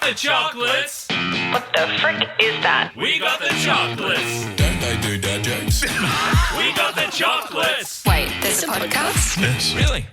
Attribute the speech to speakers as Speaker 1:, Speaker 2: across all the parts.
Speaker 1: the chocolates.
Speaker 2: What the frick is that?
Speaker 1: We got the chocolates.
Speaker 3: Don't they do dad jokes?
Speaker 1: We got the chocolates.
Speaker 2: Wait, there's a podcast?
Speaker 3: Yes.
Speaker 1: Really?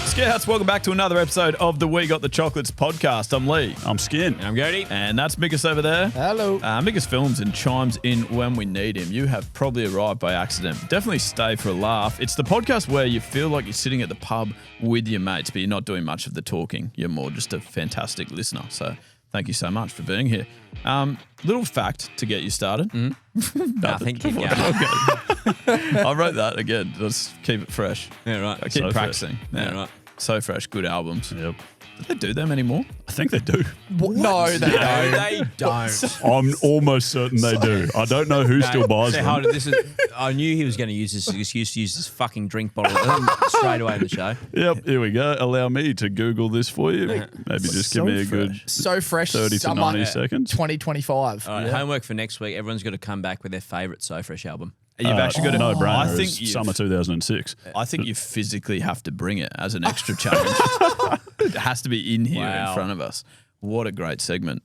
Speaker 4: Scouts, welcome back to another episode of the We Got the Chocolates podcast. I'm Lee.
Speaker 5: I'm Skin.
Speaker 1: And I'm Cody.
Speaker 4: And that's Mickus over there.
Speaker 6: Hello.
Speaker 4: Mickus films and chimes in when we need him. You have probably arrived by accident. Definitely stay for a laugh. It's the podcast where you feel like you're sitting at the pub with your mates, but you're not doing much of the talking. You're more just a fantastic listener. So thank you so much for being here. Little fact to get you started.
Speaker 1: Nothing. Keep going.
Speaker 4: I wrote that again. Let's keep it fresh.
Speaker 1: Yeah, right.
Speaker 4: I keep
Speaker 5: So
Speaker 4: practicing.
Speaker 1: Yeah, right.
Speaker 4: So fresh, good albums.
Speaker 5: Yep.
Speaker 4: Do they do them anymore?
Speaker 5: I think they do.
Speaker 6: No, they don't.
Speaker 1: They don't.
Speaker 5: I'm almost certain they do. I don't know who still buys them.
Speaker 1: I knew he was going to use this excuse to use this fucking drink bottle straight away in the show.
Speaker 5: Yep, here we go. Allow me to Google this for you. Maybe just give me a good
Speaker 6: So fresh.
Speaker 5: 30 to
Speaker 6: summer
Speaker 5: 90 seconds.
Speaker 6: 2025.
Speaker 1: All right, homework for next week. Everyone's got to come back with their favourite So Fresh album.
Speaker 4: You've actually got to.
Speaker 5: no brainer.
Speaker 4: I think
Speaker 5: It's summer 2006.
Speaker 4: I think you physically have to bring it as an extra challenge. It has to be in here in front of us. What a great segment.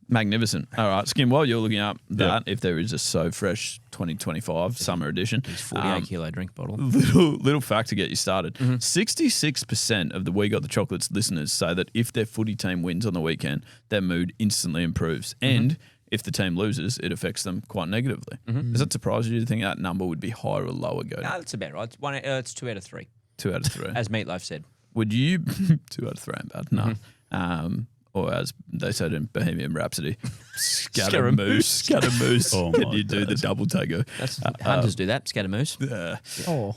Speaker 4: Magnificent. All right, Skim, while you're looking up that, if there is a So Fresh 2025 summer edition.
Speaker 1: 48 kilo drink bottle.
Speaker 4: Little fact to get you started. 66% of the We Got the Chocolates listeners say that if their footy team wins on the weekend, their mood instantly improves. And if the team loses, it affects them quite negatively. Does that surprise you? Do you think that number would be higher or lower, Go?
Speaker 1: No, that's about right. It's 2 out of 3,
Speaker 4: 2 out of 3.
Speaker 1: as Meatloaf said.
Speaker 4: Would you 2 out of 3 ain't bad? No. Or as they said in Bohemian Rhapsody, Scaramouche. Scaramouche.
Speaker 5: Oh
Speaker 4: Can
Speaker 5: my
Speaker 4: you do the
Speaker 5: days.
Speaker 4: double tago?
Speaker 1: That's hunters do that. Scaramouche.
Speaker 6: Oh.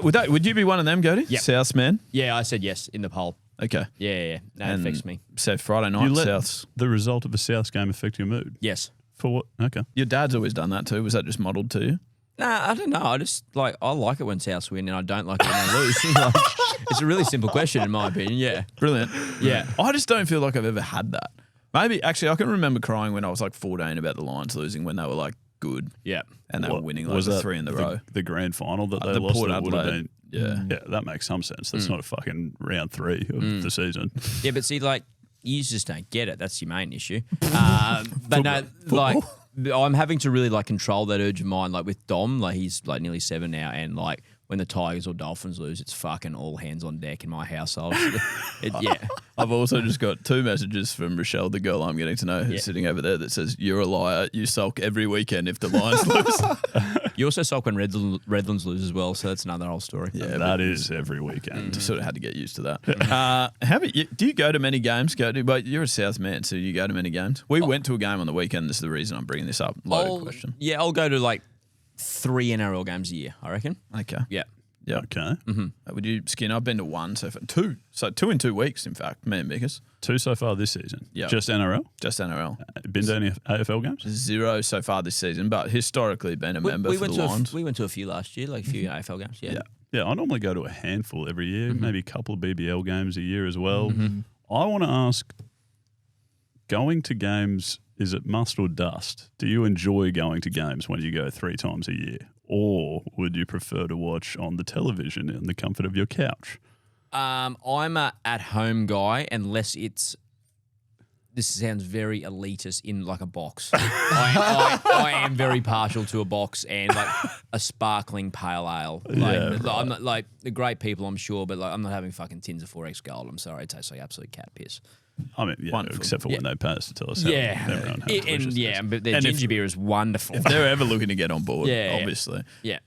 Speaker 4: Would you be one of them, Cody?
Speaker 1: Yep.
Speaker 4: Souths man?
Speaker 1: Yeah, I said yes in the poll.
Speaker 4: Okay.
Speaker 1: Yeah. No, it affects me.
Speaker 4: So Friday
Speaker 5: You
Speaker 4: night,
Speaker 5: let
Speaker 4: Souths.
Speaker 5: the result of a South game affect your mood?
Speaker 1: Yes.
Speaker 5: For what? Okay.
Speaker 4: Your dad's always done that too. Was that just modelled to you?
Speaker 1: Nah, I don't know. I like it when Souths win, and I don't like it when they lose. It's a really simple question, in my opinion. Yeah.
Speaker 4: Brilliant.
Speaker 1: Yeah.
Speaker 4: I just don't feel like I've ever had that. Maybe, actually, I can remember crying when I was like 14 about the Lions losing when they were like good.
Speaker 1: Yeah.
Speaker 4: And they were
Speaker 5: What,
Speaker 4: winning like
Speaker 5: was
Speaker 4: the
Speaker 5: that
Speaker 4: 3 in the row.
Speaker 5: The grand final that they
Speaker 4: The
Speaker 5: lost
Speaker 4: Port
Speaker 5: that would have
Speaker 4: Adelaide.
Speaker 5: been.
Speaker 4: Yeah.
Speaker 5: Yeah, that makes some sense. That's not a fucking round 3 of the season.
Speaker 1: Yeah, but see, like, you just don't get it. That's your main issue. But no, like, I'm having to really, like, control that urge of mine. Like, with Dom, like, he's, like, nearly 7 now, and, like, when the Tigers or Dolphins lose, it's fucking all hands on deck in my household. Yeah.
Speaker 4: I've also just got 2 messages from Rochelle, the girl I'm getting to know, who's sitting over there, that says, "You're a liar. You sulk every weekend if the Lions lose."
Speaker 1: You also sulk when Redlands lose as well, so that's another whole story.
Speaker 4: Yeah,
Speaker 5: That is every weekend.
Speaker 4: just sort of had to get used to that. How about you? Do you go to many games? But you're a South man, so you go to many games. We went to a game on the weekend. This is the reason I'm bringing this up. Loaded question.
Speaker 1: Yeah, I'll go to, like, 3 NRL games a year, I reckon.
Speaker 4: Okay.
Speaker 1: Yeah.
Speaker 4: Yeah.
Speaker 5: Okay.
Speaker 4: Would you, Skin? I've been to 1 so far. 2. So 2 in 2 weeks, in fact. Me and Mickus.
Speaker 5: 2 so far this season.
Speaker 4: Yeah.
Speaker 5: Just NRL?
Speaker 4: Just NRL.
Speaker 5: Been to any AFL games?
Speaker 4: 0 so far this season, but historically been a member for the Lions.
Speaker 1: We went to a few last year, like a few AFL games. Yeah.
Speaker 5: Yeah, I normally go to a handful every year, maybe a couple of BBL games a year as well. I want to ask, going to games, is it must or dust? Do you enjoy going to games when you go 3 times a year? Or would you prefer to watch on the television in the comfort of your couch?
Speaker 1: I'm a at-home guy, unless it's. This sounds very elitist in like a box. I am very partial to a box and like a sparkling pale ale. I'm not, like the great people, I'm sure, but like I'm not having fucking tins of 4X Gold. I'm sorry, it tastes like absolute cat piss.
Speaker 5: I mean, yeah,
Speaker 4: Wonderful.
Speaker 5: except for when they pay us to tell us how everyone how delicious it is.
Speaker 1: But their
Speaker 4: And
Speaker 1: ginger beer is wonderful.
Speaker 4: If they're ever looking to get on board,
Speaker 1: Yeah.
Speaker 4: obviously.
Speaker 1: Yeah.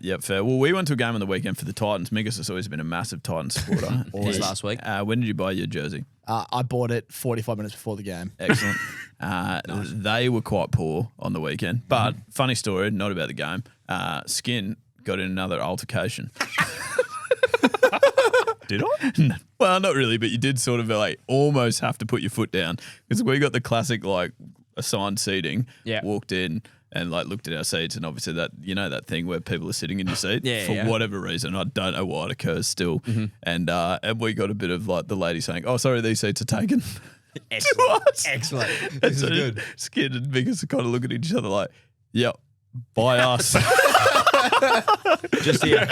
Speaker 4: Yeah, fair. Well, we went to a game on the weekend for the Titans. Mickus has always been a massive Titans supporter.
Speaker 1: Always last week.
Speaker 4: When did you buy your jersey?
Speaker 6: I bought it 45 minutes before the game.
Speaker 4: Excellent. They were quite poor on the weekend. But funny story, not about the game. Skin got in another altercation.
Speaker 5: Did I?
Speaker 4: Well, not really, but you did sort of like almost have to put your foot down because we got the classic like assigned seating.
Speaker 1: Yeah.
Speaker 4: Walked in and like looked at our seats, and obviously that that thing where people are sitting in your seat for whatever reason. I don't know why it occurs still, and we got a bit of like the lady saying, "Oh, sorry, these seats are taken."
Speaker 1: Excellent.
Speaker 4: To us.
Speaker 1: Excellent.
Speaker 4: And
Speaker 1: This is
Speaker 4: so
Speaker 1: good.
Speaker 4: Skid and Vickers are kind of looking at each other like, "Yep, by us."
Speaker 1: Just here.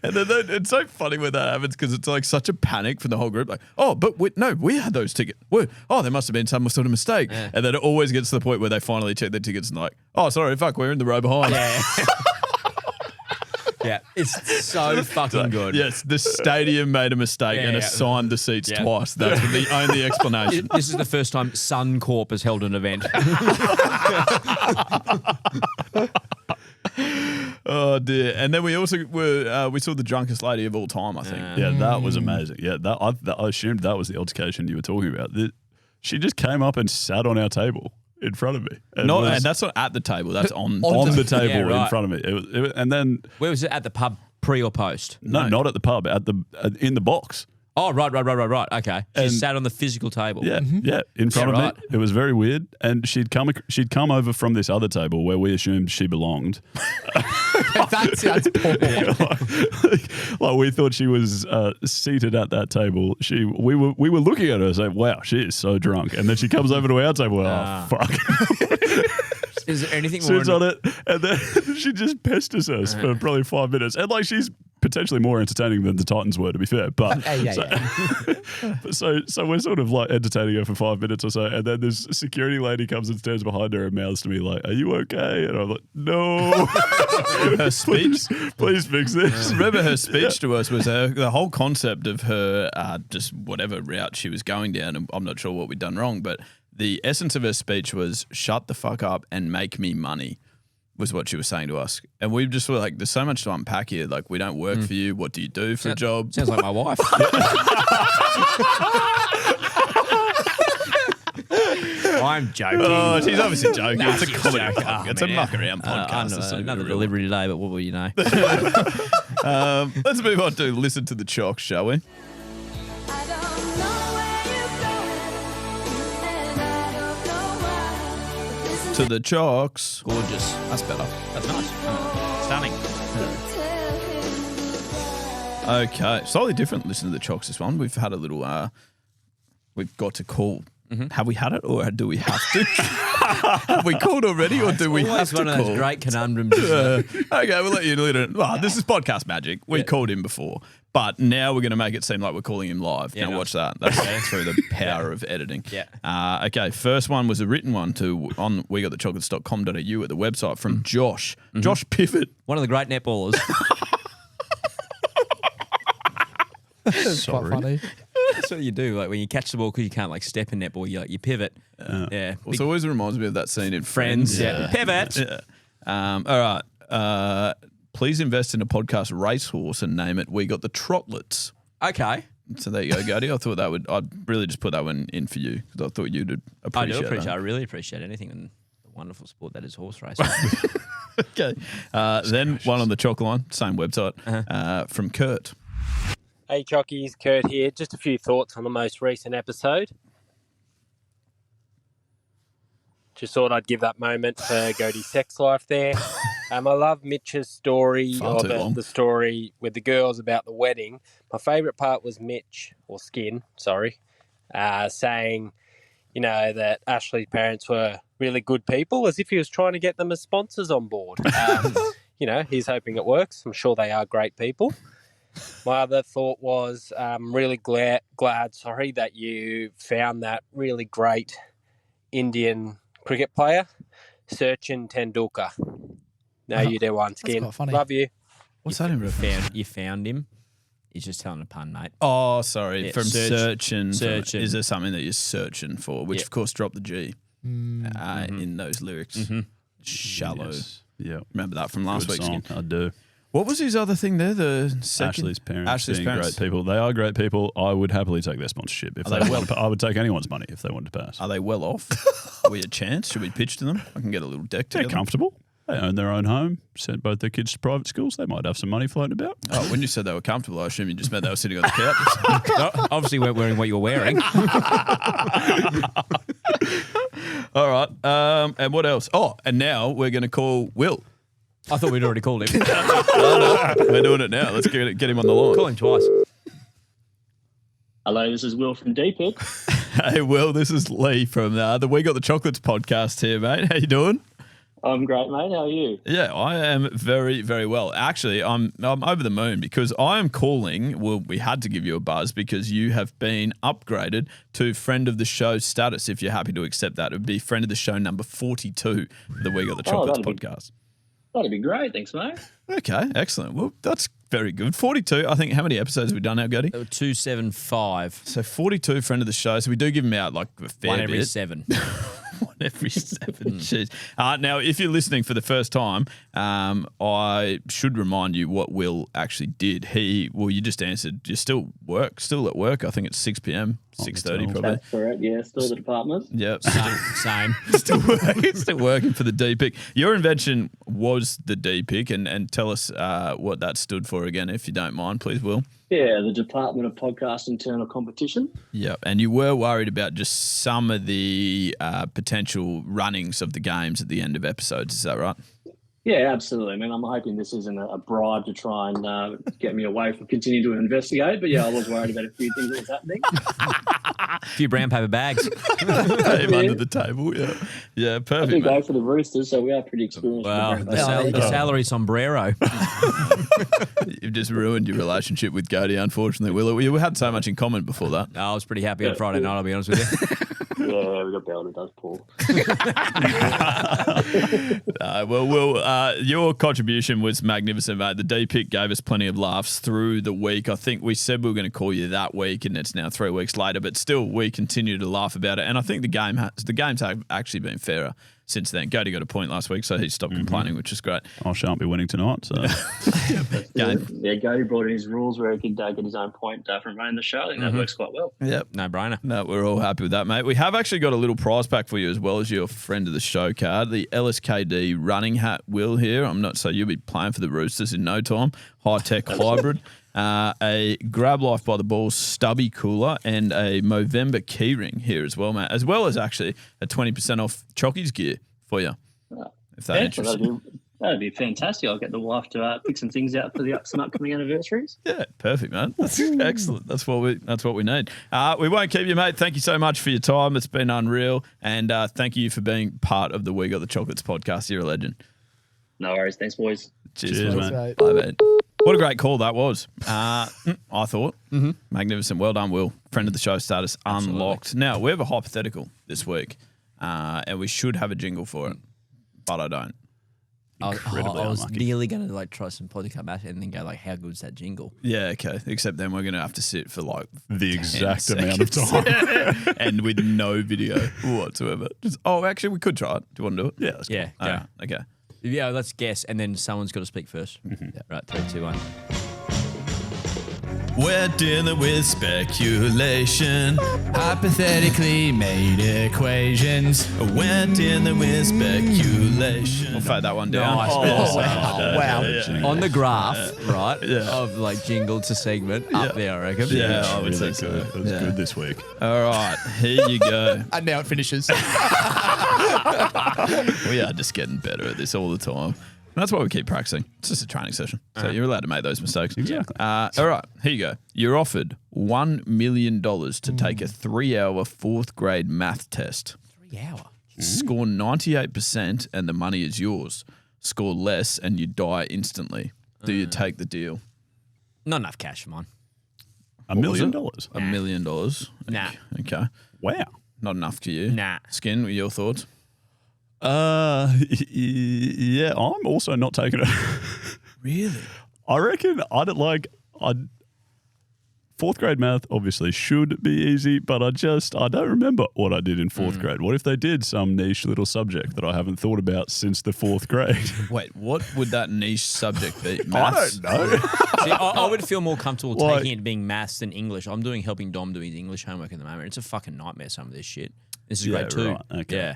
Speaker 4: And then it's so funny when that happens because it's like such a panic from the whole group. Like, oh, but we had those tickets. There must have been some sort of mistake.
Speaker 1: Yeah.
Speaker 4: And then it always gets to the point where they finally check their tickets and like, oh, sorry, fuck, we're in the row behind.
Speaker 1: Yeah. Yeah, it's so fucking good.
Speaker 4: Yes, the stadium made a mistake and assigned the seats twice. That's the only explanation.
Speaker 1: This is the first time Suncorp has held an event.
Speaker 4: Oh dear! And then we also we saw the drunkest lady of all time. I think.
Speaker 5: Yeah, that was amazing. Yeah, I assumed that was the altercation you were talking about. She just came up and sat on our table in front of me.
Speaker 4: And that's not at the table. That's on
Speaker 5: the table
Speaker 1: Yeah, right.
Speaker 5: in front of me. It was, and then
Speaker 1: Where was it? At the pub, pre or post?
Speaker 5: no, not at the pub. In the box.
Speaker 1: Oh, right. Okay. She sat on the physical table.
Speaker 5: Yeah, in front of
Speaker 1: right?
Speaker 5: me. It was very weird. And she'd come over from this other table where we assumed she belonged.
Speaker 6: That sounds poor.
Speaker 5: Like we thought she was seated at that table. We were looking at her saying, "Wow, she is so drunk." And then she comes over to our table. Oh fuck!
Speaker 1: Is there anything
Speaker 5: Sits
Speaker 1: more?
Speaker 5: on it, and then she just pesters us for probably 5 minutes. And like she's potentially more entertaining than the Titans were, to be fair. But so we're sort of like entertaining her for 5 minutes or so, and then this security lady comes and stands behind her and mouths to me like, "Are you okay?" And I'm like, "No."
Speaker 4: Her speech.
Speaker 5: Please fix this.
Speaker 4: Remember her speech to us was the whole concept of her just whatever route she was going down. And I'm not sure what we'd done wrong, but the essence of her speech was shut the fuck up and make me money was what she was saying to us. And we just were like, there's so much to unpack here. Like, we don't work for you. What do you do for a job?
Speaker 1: Sounds like my wife. I'm joking.
Speaker 4: Oh, she's obviously joking. It's a
Speaker 1: she's
Speaker 4: comedy.
Speaker 1: joking.
Speaker 4: podcast.
Speaker 1: Oh,
Speaker 4: It's a
Speaker 1: man.
Speaker 4: muck around
Speaker 1: I
Speaker 4: podcast.
Speaker 1: know,
Speaker 4: It's not
Speaker 1: another
Speaker 4: even real.
Speaker 1: delivery today, but what will you know?
Speaker 4: Let's move on to listen to the Chocs, shall we? To the Chocs.
Speaker 1: Gorgeous.
Speaker 4: That's better.
Speaker 1: That's nice. Stunning.
Speaker 4: Okay, slightly different. Listen to the Chocs. This one we've had a little. We've got to call. Have we had it, or do we have to? Have we called already, or do we have
Speaker 1: Always
Speaker 4: to
Speaker 1: one of
Speaker 4: call?
Speaker 1: those great conundrums. Isn't it?
Speaker 4: Okay, we'll let you lead it. Well, this is podcast magic. We called him before, but now we're going to make it seem like we're calling him live.
Speaker 1: Yeah,
Speaker 4: now
Speaker 1: nice.
Speaker 4: watch that. That's through the power of editing.
Speaker 1: Yeah.
Speaker 4: Okay, first one was a written one on wegotthechocolates.com.au at the website from Josh. Josh Pivot.
Speaker 1: One of the great netballers.
Speaker 6: It's quite funny.
Speaker 1: That's what you do. Like when you catch the ball because you can't like step in netball, you pivot. Yeah.
Speaker 4: Also, always reminds me of that scene in
Speaker 1: Friends.
Speaker 4: Friends.
Speaker 1: Yeah. Pivot.
Speaker 4: Yeah. All right. Please invest in a podcast racehorse and name it We Got the Trotlets.
Speaker 1: Okay.
Speaker 4: So there you go, Gody. I thought I'd really just put that one in for you because I thought you'd appreciate
Speaker 1: I do appreciate.
Speaker 4: that.
Speaker 1: I really appreciate anything in the wonderful sport that is horse racing.
Speaker 4: Okay. Then one on the Choc line, same website, from Kurt.
Speaker 3: Hey Chockies, Kurt here. Just a few thoughts on the most recent episode. Just thought I'd give that moment for Godie's sex life there. I love Mitch's story,
Speaker 4: Far
Speaker 3: or
Speaker 4: too long.
Speaker 3: the story with the girls about the wedding. My favourite part was Mitch, or Skin, sorry, saying, that Ashley's parents were really good people, as if he was trying to get them as sponsors on board. He's hoping it works. I'm sure they are great people. My other thought was really glad that you found that really great Indian cricket player, Sachin Tendulkar. No, you do one, Skin.
Speaker 6: quite funny.
Speaker 3: Love you.
Speaker 4: What's that in reference?
Speaker 1: You found him. He's just telling a pun, mate.
Speaker 4: Oh, sorry.
Speaker 1: Yeah,
Speaker 4: from searching.
Speaker 1: searching.
Speaker 4: Is there something that you're searching for? Which,
Speaker 1: Yeah.
Speaker 4: of course, dropped the G in those lyrics. Shallow.
Speaker 5: Yes. Yeah.
Speaker 4: Remember that from last
Speaker 5: Good
Speaker 4: week's
Speaker 5: song.
Speaker 4: game.
Speaker 5: I do.
Speaker 4: What was his other thing there? The second?
Speaker 5: Ashley's parents being great people. They are great people. I would happily take their sponsorship. If
Speaker 4: Are
Speaker 5: they
Speaker 4: they
Speaker 5: wanted to, I would take anyone's money if they wanted to pass.
Speaker 4: Are they well off? Are we a chance? Should we pitch to them? I can get a little deck
Speaker 5: They're
Speaker 4: together.
Speaker 5: comfortable. They own their own home, sent both their kids to private schools. They might have some money floating about.
Speaker 4: Oh, when you said they were comfortable, I assume you just meant they were sitting on the couch.
Speaker 1: No, obviously, weren't wearing what you're wearing.
Speaker 4: All right. And what else? Oh, and now we're going to call Will.
Speaker 1: I thought we'd already called him.
Speaker 4: No, we're doing it now. Let's get him on the line.
Speaker 1: Call him twice.
Speaker 7: Hello, this is Will from Deepwood.
Speaker 4: Hey, Will, this is Lee from the We Got the Chocolates podcast here, mate. How you doing?
Speaker 7: I'm great, mate. How are you?
Speaker 4: Yeah, I am very, very well. Actually, I'm over the moon because I am calling. Well, we had to give you a buzz because you have been upgraded to friend of the show status. If you're happy to accept that, it would be friend of the show number 42 for the We Got the Chocolates podcast.
Speaker 7: That'd be great. Thanks, mate.
Speaker 4: Okay, excellent. Well, that's very good. 42. I think how many episodes have we done now, Gertie?
Speaker 1: 275.
Speaker 4: So 42 friend of the show. So we do give them out like a fair
Speaker 1: One every
Speaker 4: bit.
Speaker 1: 7.
Speaker 4: One every 7. Jeez. Now, if you're listening for the first time, I should remind you what Will actually did. You just answered. You're still at work. I think it's 6 p.m, 6:30 probably.
Speaker 7: That's correct. Yeah, still at the department.
Speaker 4: Yep.
Speaker 1: Same.
Speaker 4: Still working for the D-Pick. Your invention was the D-Pick, and tell us what that stood for again, if you don't mind, please, Will.
Speaker 7: Yeah, the Department of Podcast Internal Competition.
Speaker 4: Yep. And you were worried about just some of the potential runnings of the games at the end of episodes. Is that right?
Speaker 7: Yeah, absolutely. I mean, I'm hoping this isn't a bribe to try and get me away from continuing to investigate. But yeah, I was worried about a few things that was happening.
Speaker 1: A few brown paper bags.
Speaker 4: Under the table. Yeah. Yeah,
Speaker 7: I
Speaker 4: perfect.
Speaker 7: do
Speaker 4: mate.
Speaker 7: go for the Roosters, so we are pretty experienced.
Speaker 1: Wow,
Speaker 7: with
Speaker 1: the salary sombrero.
Speaker 4: You've just ruined your relationship with Cody, unfortunately, Will. We had so much in common before that.
Speaker 1: I was pretty happy on Friday night, I'll be honest with you.
Speaker 7: Yeah, we got belted, does Paul.
Speaker 4: Will, your contribution was magnificent, mate. The D-Pick gave us plenty of laughs through the week. I think we said we were going to call you that week, and it's now 3 weeks later, but still we continue to laugh about it. And I think the games have actually been fairer since then. Cody got a point last week, so he stopped complaining, which is great.
Speaker 5: I shan't be winning tonight, so
Speaker 7: Yeah, Gary brought in his rules where he could get his own point from running the show. I think that works quite well.
Speaker 4: Yep.
Speaker 1: No brainer.
Speaker 4: No, we're all happy with that, mate. We have actually got a little prize pack for you as well as your friend of the show card, the LSKD running hat Will here. So you'll be playing for the Roosters in no time. High-tech hybrid. A Grab Life by the Balls stubby cooler and a Movember keyring here as well, mate. As well as actually a 20% off Chockies gear for you. If that interests you.
Speaker 7: That'd be fantastic. I'll get the wife to pick some things out for some upcoming anniversaries.
Speaker 4: Yeah, perfect, man. That's excellent. That's what we need. We won't keep you, mate. Thank you so much for your time. It's been unreal, and thank you for being part of the We Got the Chocolates podcast. You're a legend.
Speaker 7: No worries. Thanks, boys.
Speaker 5: cheers, mate.
Speaker 6: Mate.
Speaker 4: Bye, mate. What a great call that was. I thought. Magnificent. Well done, Will. Friend of the show status unlocked. Now, we have a hypothetical this week, and we should have a jingle for it, but I don't.
Speaker 5: Incredibly
Speaker 1: I was
Speaker 5: unlucky.
Speaker 1: nearly going to try some podcast math and then go how good's that jingle?
Speaker 4: Yeah, okay. Except then we're going to have to sit for
Speaker 5: The
Speaker 4: 10
Speaker 5: exact amount of
Speaker 4: seconds.
Speaker 5: time.
Speaker 4: and with no video whatsoever. Actually, we could try it. Do you want to do it?
Speaker 5: Yeah, that's
Speaker 1: Yeah.
Speaker 5: cool.
Speaker 1: Go.
Speaker 4: Alright, okay.
Speaker 1: Yeah, let's guess, and then someone's got to speak first. Yeah, right, 3, 2, 1.
Speaker 4: We're dealing with speculation.
Speaker 6: Hypothetically made equations.
Speaker 4: We're dealing with speculation. We'll fade that one down.
Speaker 1: Nice.
Speaker 6: Wow.
Speaker 1: On the graph, right, of like jingle to segment, up there, I reckon.
Speaker 4: Yeah, I would
Speaker 5: Really
Speaker 4: say so.
Speaker 5: good. It was
Speaker 4: Yeah.
Speaker 5: good this week.
Speaker 4: All right, here you go.
Speaker 6: And now it finishes.
Speaker 4: We are just getting better at this all the time. And that's why we keep practicing. It's just a training session. So you're allowed to make those mistakes.
Speaker 5: Exactly.
Speaker 4: All right, here you go. You're offered $1 million to take a 3-hour 4th grade math test.
Speaker 1: 3 hour.
Speaker 4: Score 98% and the money is yours. Score less and you die instantly. Do you take the deal?
Speaker 1: Not enough cash for mine.
Speaker 5: $1 million.
Speaker 4: $1 million.
Speaker 1: Nah.
Speaker 4: Okay.
Speaker 5: Wow.
Speaker 4: Not enough to you.
Speaker 1: Nah.
Speaker 4: Skin, what are your thoughts?
Speaker 5: Yeah, I'm also not taking it.
Speaker 4: Really?
Speaker 5: I reckon I'd 4th grade math obviously should be easy, but I don't remember what I did in 4th grade. What if they did some niche little subject that I haven't thought about since the 4th grade?
Speaker 4: Wait, what would that niche subject be?
Speaker 5: I
Speaker 4: Maths?
Speaker 5: don't know.
Speaker 1: See, I would feel more comfortable
Speaker 5: Like-
Speaker 1: taking it being maths than English. I'm helping Dom do his English homework at the moment. It's a fucking nightmare, some of this shit. This is grade 2.
Speaker 5: right, okay.
Speaker 1: Yeah.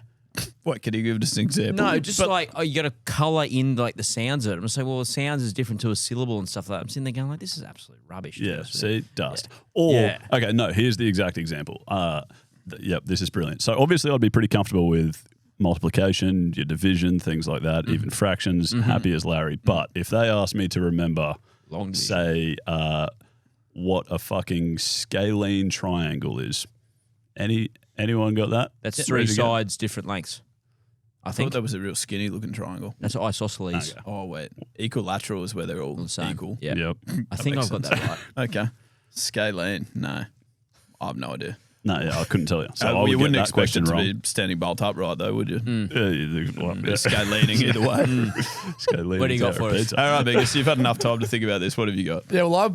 Speaker 4: What, can you give us an example?
Speaker 1: No, just you got to colour in like the sounds of it. I'm going to say, well, the sounds is different to a syllable and stuff like that. I'm sitting there going like, this is absolute rubbish. to be
Speaker 5: Yeah,
Speaker 1: honest with you.
Speaker 5: see, dust. Or,
Speaker 1: Yeah.
Speaker 5: okay, no, here's the exact example. Yep, this is brilliant. So obviously I'd be pretty comfortable with multiplication, your division, things like that, even fractions, happy as Larry. But if they ask me to remember,
Speaker 1: Long division.
Speaker 5: say, what a fucking scalene triangle is, anyone got that?
Speaker 1: That's
Speaker 5: Ready
Speaker 1: 3
Speaker 5: to go?
Speaker 1: sides, different lengths. I
Speaker 4: I
Speaker 1: think
Speaker 4: thought that was a real skinny looking triangle.
Speaker 1: that's isosceles.
Speaker 5: Okay.
Speaker 4: Oh, wait. Equilateral is where they're all
Speaker 1: The same.
Speaker 4: equal.
Speaker 1: Yeah.
Speaker 5: Yep.
Speaker 1: I think I've got that right.
Speaker 4: Okay. Scalene. No. I have no idea.
Speaker 5: No, yeah, I couldn't tell you. So I
Speaker 4: Well,
Speaker 5: would
Speaker 4: you
Speaker 5: get
Speaker 4: wouldn't
Speaker 5: that
Speaker 4: expect
Speaker 5: question
Speaker 4: it to
Speaker 5: wrong.
Speaker 4: be standing bolt upright, though, would you?
Speaker 5: Yeah,
Speaker 4: Scalening either way.
Speaker 1: What do you got for us?
Speaker 4: All right, Biggest, you've had enough time to think about this. What have you got?
Speaker 6: Yeah, well, I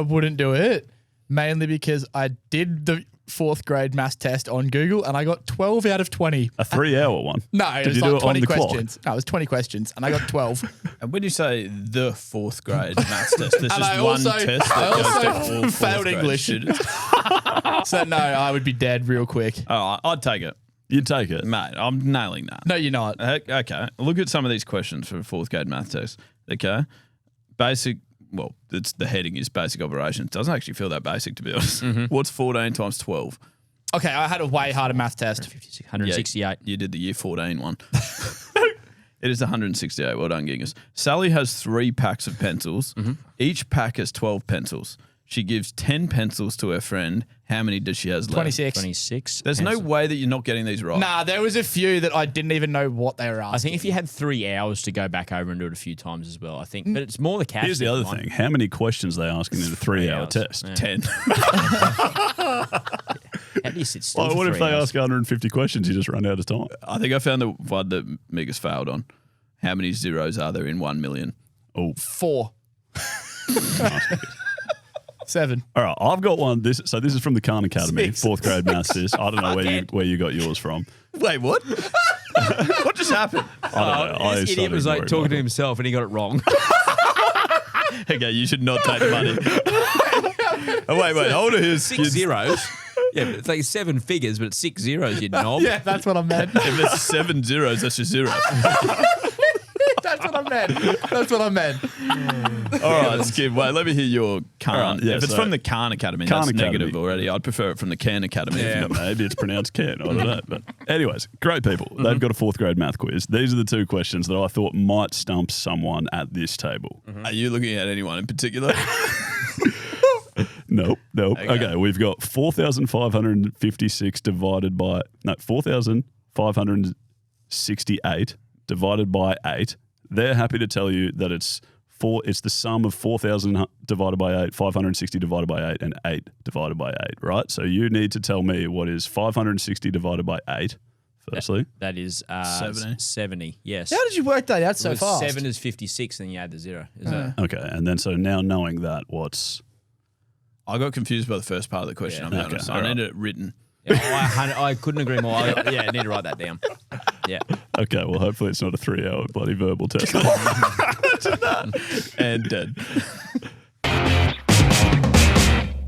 Speaker 6: wouldn't do it, mainly because I did the 4th grade maths test on Google and I got 12 out of 20.
Speaker 5: A 3-hour one.
Speaker 6: No, it
Speaker 5: Did
Speaker 6: was
Speaker 5: you do
Speaker 6: like
Speaker 5: it on
Speaker 6: 20
Speaker 5: the clock?
Speaker 6: questions. No, it was 20 questions and I got 12.
Speaker 4: And when you say the 4th grade maths test, there's
Speaker 6: And
Speaker 4: just
Speaker 6: I
Speaker 4: one
Speaker 6: also-
Speaker 4: test
Speaker 6: I
Speaker 4: that goes
Speaker 6: also
Speaker 4: to all 4th
Speaker 6: failed
Speaker 4: grade
Speaker 6: English.
Speaker 4: students.
Speaker 6: So no, I would be dead real quick.
Speaker 4: All right, I'd take it.
Speaker 5: You'd take it.
Speaker 4: Mate, I'm nailing that.
Speaker 6: No, you're not.
Speaker 4: Okay, look at some of these questions for a 4th grade math test. Okay, basic. Well, it's the heading is basic operations. Doesn't actually feel that basic, to be honest. What's 14 times 12?
Speaker 6: Okay, I had a way harder math test.
Speaker 1: 168.
Speaker 4: Yeah, you did the year 14 one. It is 168. Well done, Gingas. Sally has 3 packs of pencils. Each pack has 12 pencils. She gives 10 pencils to her friend. How many does she has left?
Speaker 6: 26.
Speaker 1: 26.
Speaker 4: There's no way that you're not getting these right.
Speaker 6: Nah, there was a few that I didn't even know what they were asking.
Speaker 1: I think if you had 3 hours to go back over and do it a few times as well, I think. But it's more the cash.
Speaker 5: Here's the other thing. How many questions are they asking in a 3-hour
Speaker 1: hours.
Speaker 5: test?
Speaker 1: Yeah.
Speaker 4: 10.
Speaker 1: How do you sit still?
Speaker 5: Like,
Speaker 1: for
Speaker 5: what if
Speaker 1: 3
Speaker 5: they
Speaker 1: hours?
Speaker 5: ask 150 questions, you just run out of time?
Speaker 4: I think I found the one that Megas failed on. How many zeros are there in 1 million?
Speaker 5: Oh,
Speaker 6: 4. 7.
Speaker 5: all right. I've got one. This is from the Khan Academy,
Speaker 6: 6.
Speaker 5: 4th grade maths. This I don't know where you got yours from.
Speaker 4: Wait, what? What just happened?
Speaker 5: I don't know. I
Speaker 1: This idiot
Speaker 5: started
Speaker 1: was like
Speaker 5: ignoring
Speaker 1: talking to
Speaker 5: Michael.
Speaker 1: himself and he got it wrong.
Speaker 4: Okay, you should not take the money. Oh, wait. Hold on. Here's
Speaker 1: 6 zeros. Yeah, but it's like 7 figures, but it's 6 zeros, you knob.
Speaker 6: Yeah, that's what I meant.
Speaker 4: If it's 7 zeros, that's just 0.
Speaker 6: That's what I meant. That's what I meant.
Speaker 4: All right, Skip. Wait, let me hear your Khan.
Speaker 5: All right, yeah,
Speaker 4: if it's
Speaker 5: so-
Speaker 4: from the Khan Academy,
Speaker 5: Khan
Speaker 4: that's
Speaker 5: Academy.
Speaker 4: negative already. I'd prefer it from the Khan Academy.
Speaker 5: Yeah, maybe it's pronounced Ken. I don't know. But anyways, great people. They've got a 4th grade math quiz. These are the 2 questions that I thought might stump someone at this table.
Speaker 4: Are you looking at anyone in particular?
Speaker 5: Nope. Okay, we've got 4,556 divided by 4,568 divided by 8. They're happy to tell you that it's the sum of 4,000 divided by 8, 560 divided by 8, and 8 divided by 8, right? So you need to tell me what is 560 divided by 8, firstly.
Speaker 1: That is
Speaker 4: 70.
Speaker 1: 70, yes.
Speaker 6: How did you work that out so
Speaker 1: Because
Speaker 6: fast?
Speaker 1: 7 is 56, and then you add the 0. Is that?
Speaker 5: Okay, and then so now knowing that, what's...
Speaker 4: I got confused by the first part of the question.
Speaker 1: Yeah.
Speaker 4: I'll be
Speaker 5: Okay,
Speaker 4: honest.
Speaker 5: all
Speaker 4: I
Speaker 5: right.
Speaker 4: needed it written.
Speaker 1: Yeah, I couldn't agree more. I need to write that down. Yeah.
Speaker 5: Okay, well, hopefully it's not a 3-hour bloody verbal test.
Speaker 4: And dead.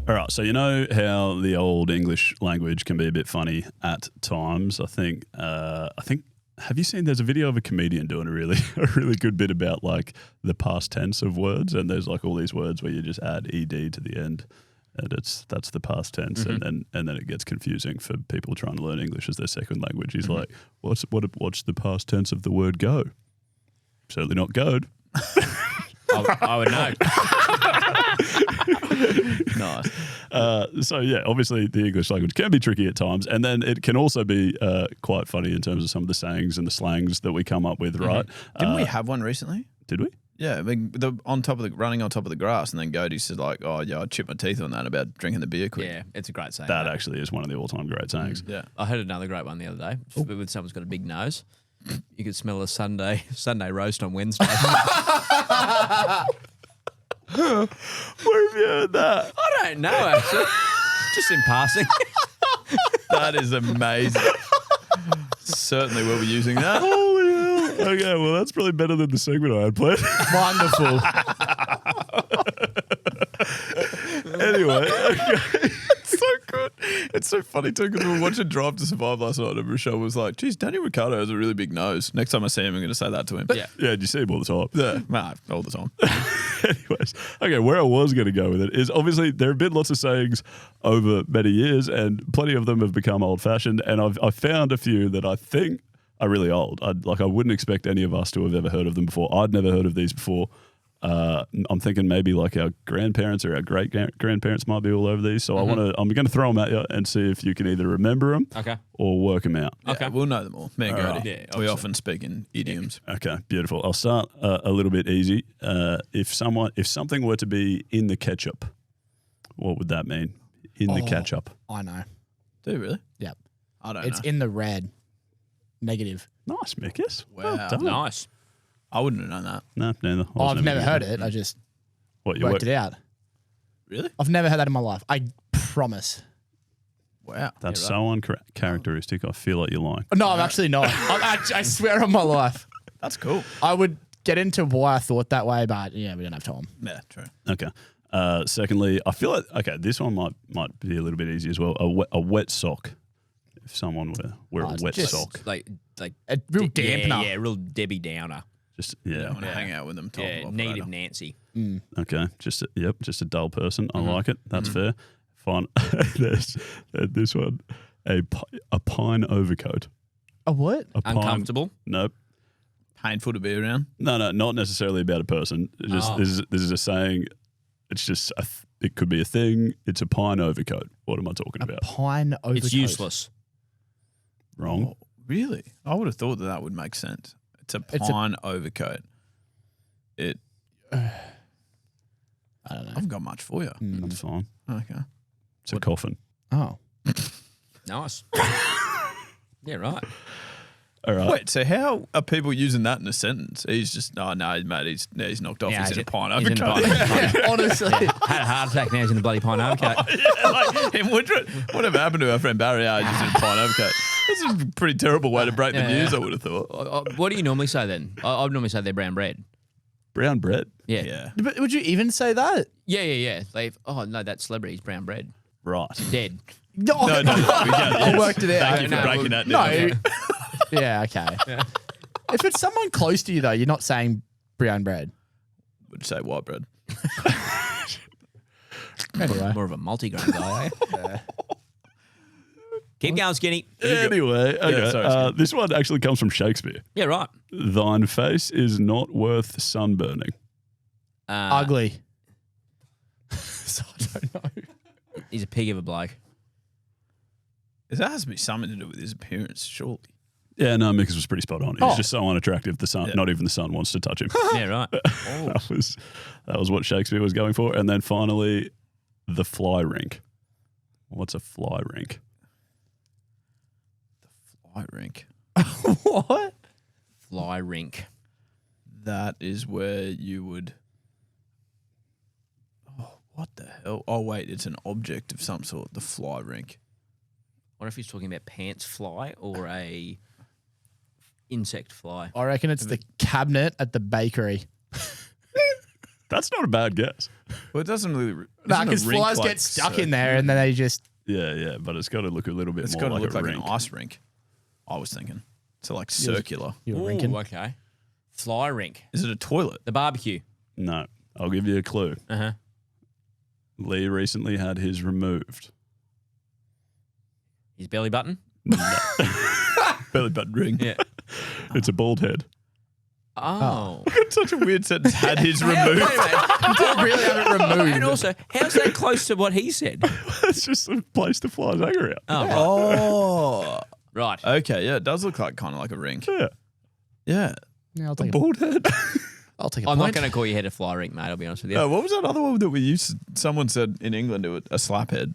Speaker 5: All right, so you know how the old English language can be a bit funny at times. I think have you seen there's a video of a comedian doing a really good bit about like the past tense of words, and there's like all these words where you just add ed to the end, and that's the past tense, and then it gets confusing for people trying to learn English as their second language. He's like, what's the past tense of the word go? Certainly not goed.
Speaker 1: I would know.
Speaker 4: Nice.
Speaker 5: So yeah, obviously the English language can be tricky at times, and then it can also be quite funny in terms of some of the sayings and the slangs that we come up with, right?
Speaker 4: Didn't we have one recently?
Speaker 5: Did we?
Speaker 4: Yeah, I mean, running on top of the grass, and then Goaty said like, "Oh yeah, I chipped my teeth on that about drinking the beer quick."
Speaker 1: Yeah, it's a great saying.
Speaker 5: That actually is one of the all-time great sayings.
Speaker 4: Yeah.
Speaker 1: I heard another great one the other day with someone's got a big nose. You could smell a Sunday roast on Wednesday.
Speaker 5: Where have you heard that?
Speaker 1: I don't know, actually. Just in passing.
Speaker 4: That is amazing. Certainly we'll be using that.
Speaker 5: Holy hell. Okay, well that's probably better than the segment I had planned.
Speaker 6: Wonderful.
Speaker 5: Anyway, okay.
Speaker 4: It's so good. It's so funny too because we were watching Drive to Survive last night and Rochelle was like, geez, Daniel Ricciardo has a really big nose. Next time I see him, I'm going to say that to him.
Speaker 1: Yeah.
Speaker 5: Yeah, you see him all the time.
Speaker 4: Yeah, nah, all the time.
Speaker 5: Anyways, okay, where I was going to go with it is obviously there have been lots of sayings over many years, and plenty of them have become old-fashioned, and I've found a few that I think are really old. I wouldn't expect any of us to have ever heard of them before. I'd never heard of these before. I'm thinking maybe like our grandparents or our great grandparents might be all over these. So I'm going to throw them at you and see if you can either remember them or work them out.
Speaker 4: Okay, we'll know them all. Me and Gertie.
Speaker 1: Yeah,
Speaker 4: we often speak in idioms.
Speaker 5: Okay, beautiful. I'll start a little bit easy. If something were to be in the ketchup, what would that mean? In the ketchup.
Speaker 6: I know.
Speaker 4: Do you really?
Speaker 6: Yep.
Speaker 4: I don't
Speaker 6: It's
Speaker 4: know.
Speaker 6: in the red. Negative.
Speaker 5: Nice, Mickus.
Speaker 4: Wow.
Speaker 5: Well done.
Speaker 1: Nice.
Speaker 4: I wouldn't have known that.
Speaker 5: No, neither.
Speaker 6: Oh, I've never heard it. I just
Speaker 5: What, you
Speaker 6: worked it out.
Speaker 4: Really?
Speaker 6: I've never heard that in my life. I promise.
Speaker 4: Wow.
Speaker 5: That's so uncharacteristic. I feel like you're lying.
Speaker 6: No, I'm actually not. I swear on my life.
Speaker 4: That's cool.
Speaker 6: I would get into why I thought that way, but yeah, we don't have time.
Speaker 4: Yeah, true.
Speaker 5: Okay. Secondly, I feel like this one might be a little bit easy as well. A wet sock. If someone were wear a
Speaker 6: it's
Speaker 5: wet
Speaker 6: just-
Speaker 5: sock,
Speaker 1: Like
Speaker 6: A real dampener.
Speaker 1: Yeah, real Debbie Downer.
Speaker 5: just
Speaker 4: I want to hang out with them.
Speaker 1: Yeah, negative Nancy.
Speaker 5: Okay, just a dull person. I like it. That's fair. Fine. There's this one, a pine overcoat.
Speaker 6: A what?
Speaker 5: A pine,
Speaker 1: Uncomfortable.
Speaker 5: Nope.
Speaker 4: Painful to be around.
Speaker 5: No, not necessarily about a person. It's just this is a saying. It's just it could be a thing. It's a pine overcoat. What am I talking about?
Speaker 6: Pine overcoat.
Speaker 1: It's useless.
Speaker 5: Wrong.
Speaker 4: Oh, really? I would have thought that would make sense. It's a pine overcoat.
Speaker 6: I don't know.
Speaker 4: I haven't got much for you.
Speaker 5: That's fine.
Speaker 4: Okay.
Speaker 5: It's a coffin.
Speaker 6: Oh.
Speaker 1: Nice. Yeah, right.
Speaker 5: All right.
Speaker 4: Wait, so how are people using that in a sentence? He's just, oh, no, mate, he's knocked off.
Speaker 1: Yeah,
Speaker 4: he's in a pine
Speaker 1: he's in a
Speaker 4: overcoat.
Speaker 1: pine.
Speaker 6: Honestly.
Speaker 1: Had a heart attack, now he's in the bloody pine overcoat.
Speaker 4: Yeah, like him, whatever happened to our friend Barry? He's just in a pine overcoat. This is a pretty terrible way to break the news, I would have thought.
Speaker 1: What do you normally say then? I would normally say they're brown bread.
Speaker 5: Brown bread.
Speaker 1: Yeah.
Speaker 4: Yeah.
Speaker 6: But would you even say that?
Speaker 1: Yeah. No, that celebrity's brown bread.
Speaker 5: Right.
Speaker 1: Dead.
Speaker 6: No, I worked it out.
Speaker 4: Thank you for breaking that
Speaker 6: No.
Speaker 4: down.
Speaker 6: Yeah, okay. If it's someone close to you, though, you're not saying brown bread.
Speaker 4: Would say white bread.
Speaker 6: Anyway.
Speaker 1: More of a multigrain guy, eh? Keep going, Skinny.
Speaker 5: Anyway, okay.
Speaker 4: sorry, Skip.
Speaker 5: This one actually comes from Shakespeare.
Speaker 1: Yeah, right.
Speaker 5: Thine face is not worth sunburning.
Speaker 6: Ugly. So I don't know.
Speaker 1: He's a pig of a bloke.
Speaker 4: That has to be something to do with his appearance, surely.
Speaker 5: Yeah, no, Mickers was pretty spot on. He's just so unattractive. The sun, not even the sun, wants to touch him.
Speaker 1: Yeah, right.
Speaker 5: That was what Shakespeare was going for. And then finally, the fly rink. What's a fly rink?
Speaker 4: Fly rink.
Speaker 6: What?
Speaker 1: Fly rink.
Speaker 4: That is where you would. Oh, what the hell? Oh, wait, it's an object of some sort. The fly rink.
Speaker 1: I wonder if he's talking about pants fly or a insect fly.
Speaker 6: I reckon it's the cabinet at the bakery.
Speaker 5: That's not a bad guess.
Speaker 4: Well, it doesn't really.
Speaker 6: Nah,
Speaker 4: isn't a
Speaker 6: because
Speaker 4: rink
Speaker 6: flies
Speaker 4: like
Speaker 6: get stuck in there and then they just.
Speaker 5: Yeah, but it's got to look a little bit
Speaker 4: It's
Speaker 5: more
Speaker 4: got to
Speaker 5: like
Speaker 4: look
Speaker 5: a
Speaker 4: like
Speaker 5: rink.
Speaker 4: an ice rink. I was thinking. So like circular.
Speaker 6: You're
Speaker 1: Ooh,
Speaker 6: rinking.
Speaker 1: okay. Fly rink.
Speaker 4: Is it a toilet?
Speaker 1: The barbecue.
Speaker 5: No, I'll give you a clue.
Speaker 1: Uh-huh.
Speaker 5: Lee recently had his removed.
Speaker 1: His belly button.
Speaker 5: Belly button ring.
Speaker 1: Yeah.
Speaker 5: It's a bald head.
Speaker 1: Oh.
Speaker 4: It's such a weird sentence. Had his removed.
Speaker 6: You don't really have it removed.
Speaker 1: And also, how's that close to what he said?
Speaker 5: It's just a place to fly his hang around.
Speaker 1: Oh, right.
Speaker 4: Oh.
Speaker 1: Right.
Speaker 4: Okay, yeah, it does look like kind of like a rink.
Speaker 5: Yeah.
Speaker 4: Yeah.
Speaker 6: Yeah, I'll take a
Speaker 5: Bald head.
Speaker 6: I'll take a
Speaker 1: I'm
Speaker 6: point.
Speaker 1: not going to call your head a fly rink, mate. I'll be honest with you.
Speaker 4: What was that other one that we used? Someone said in England to it, a slap head.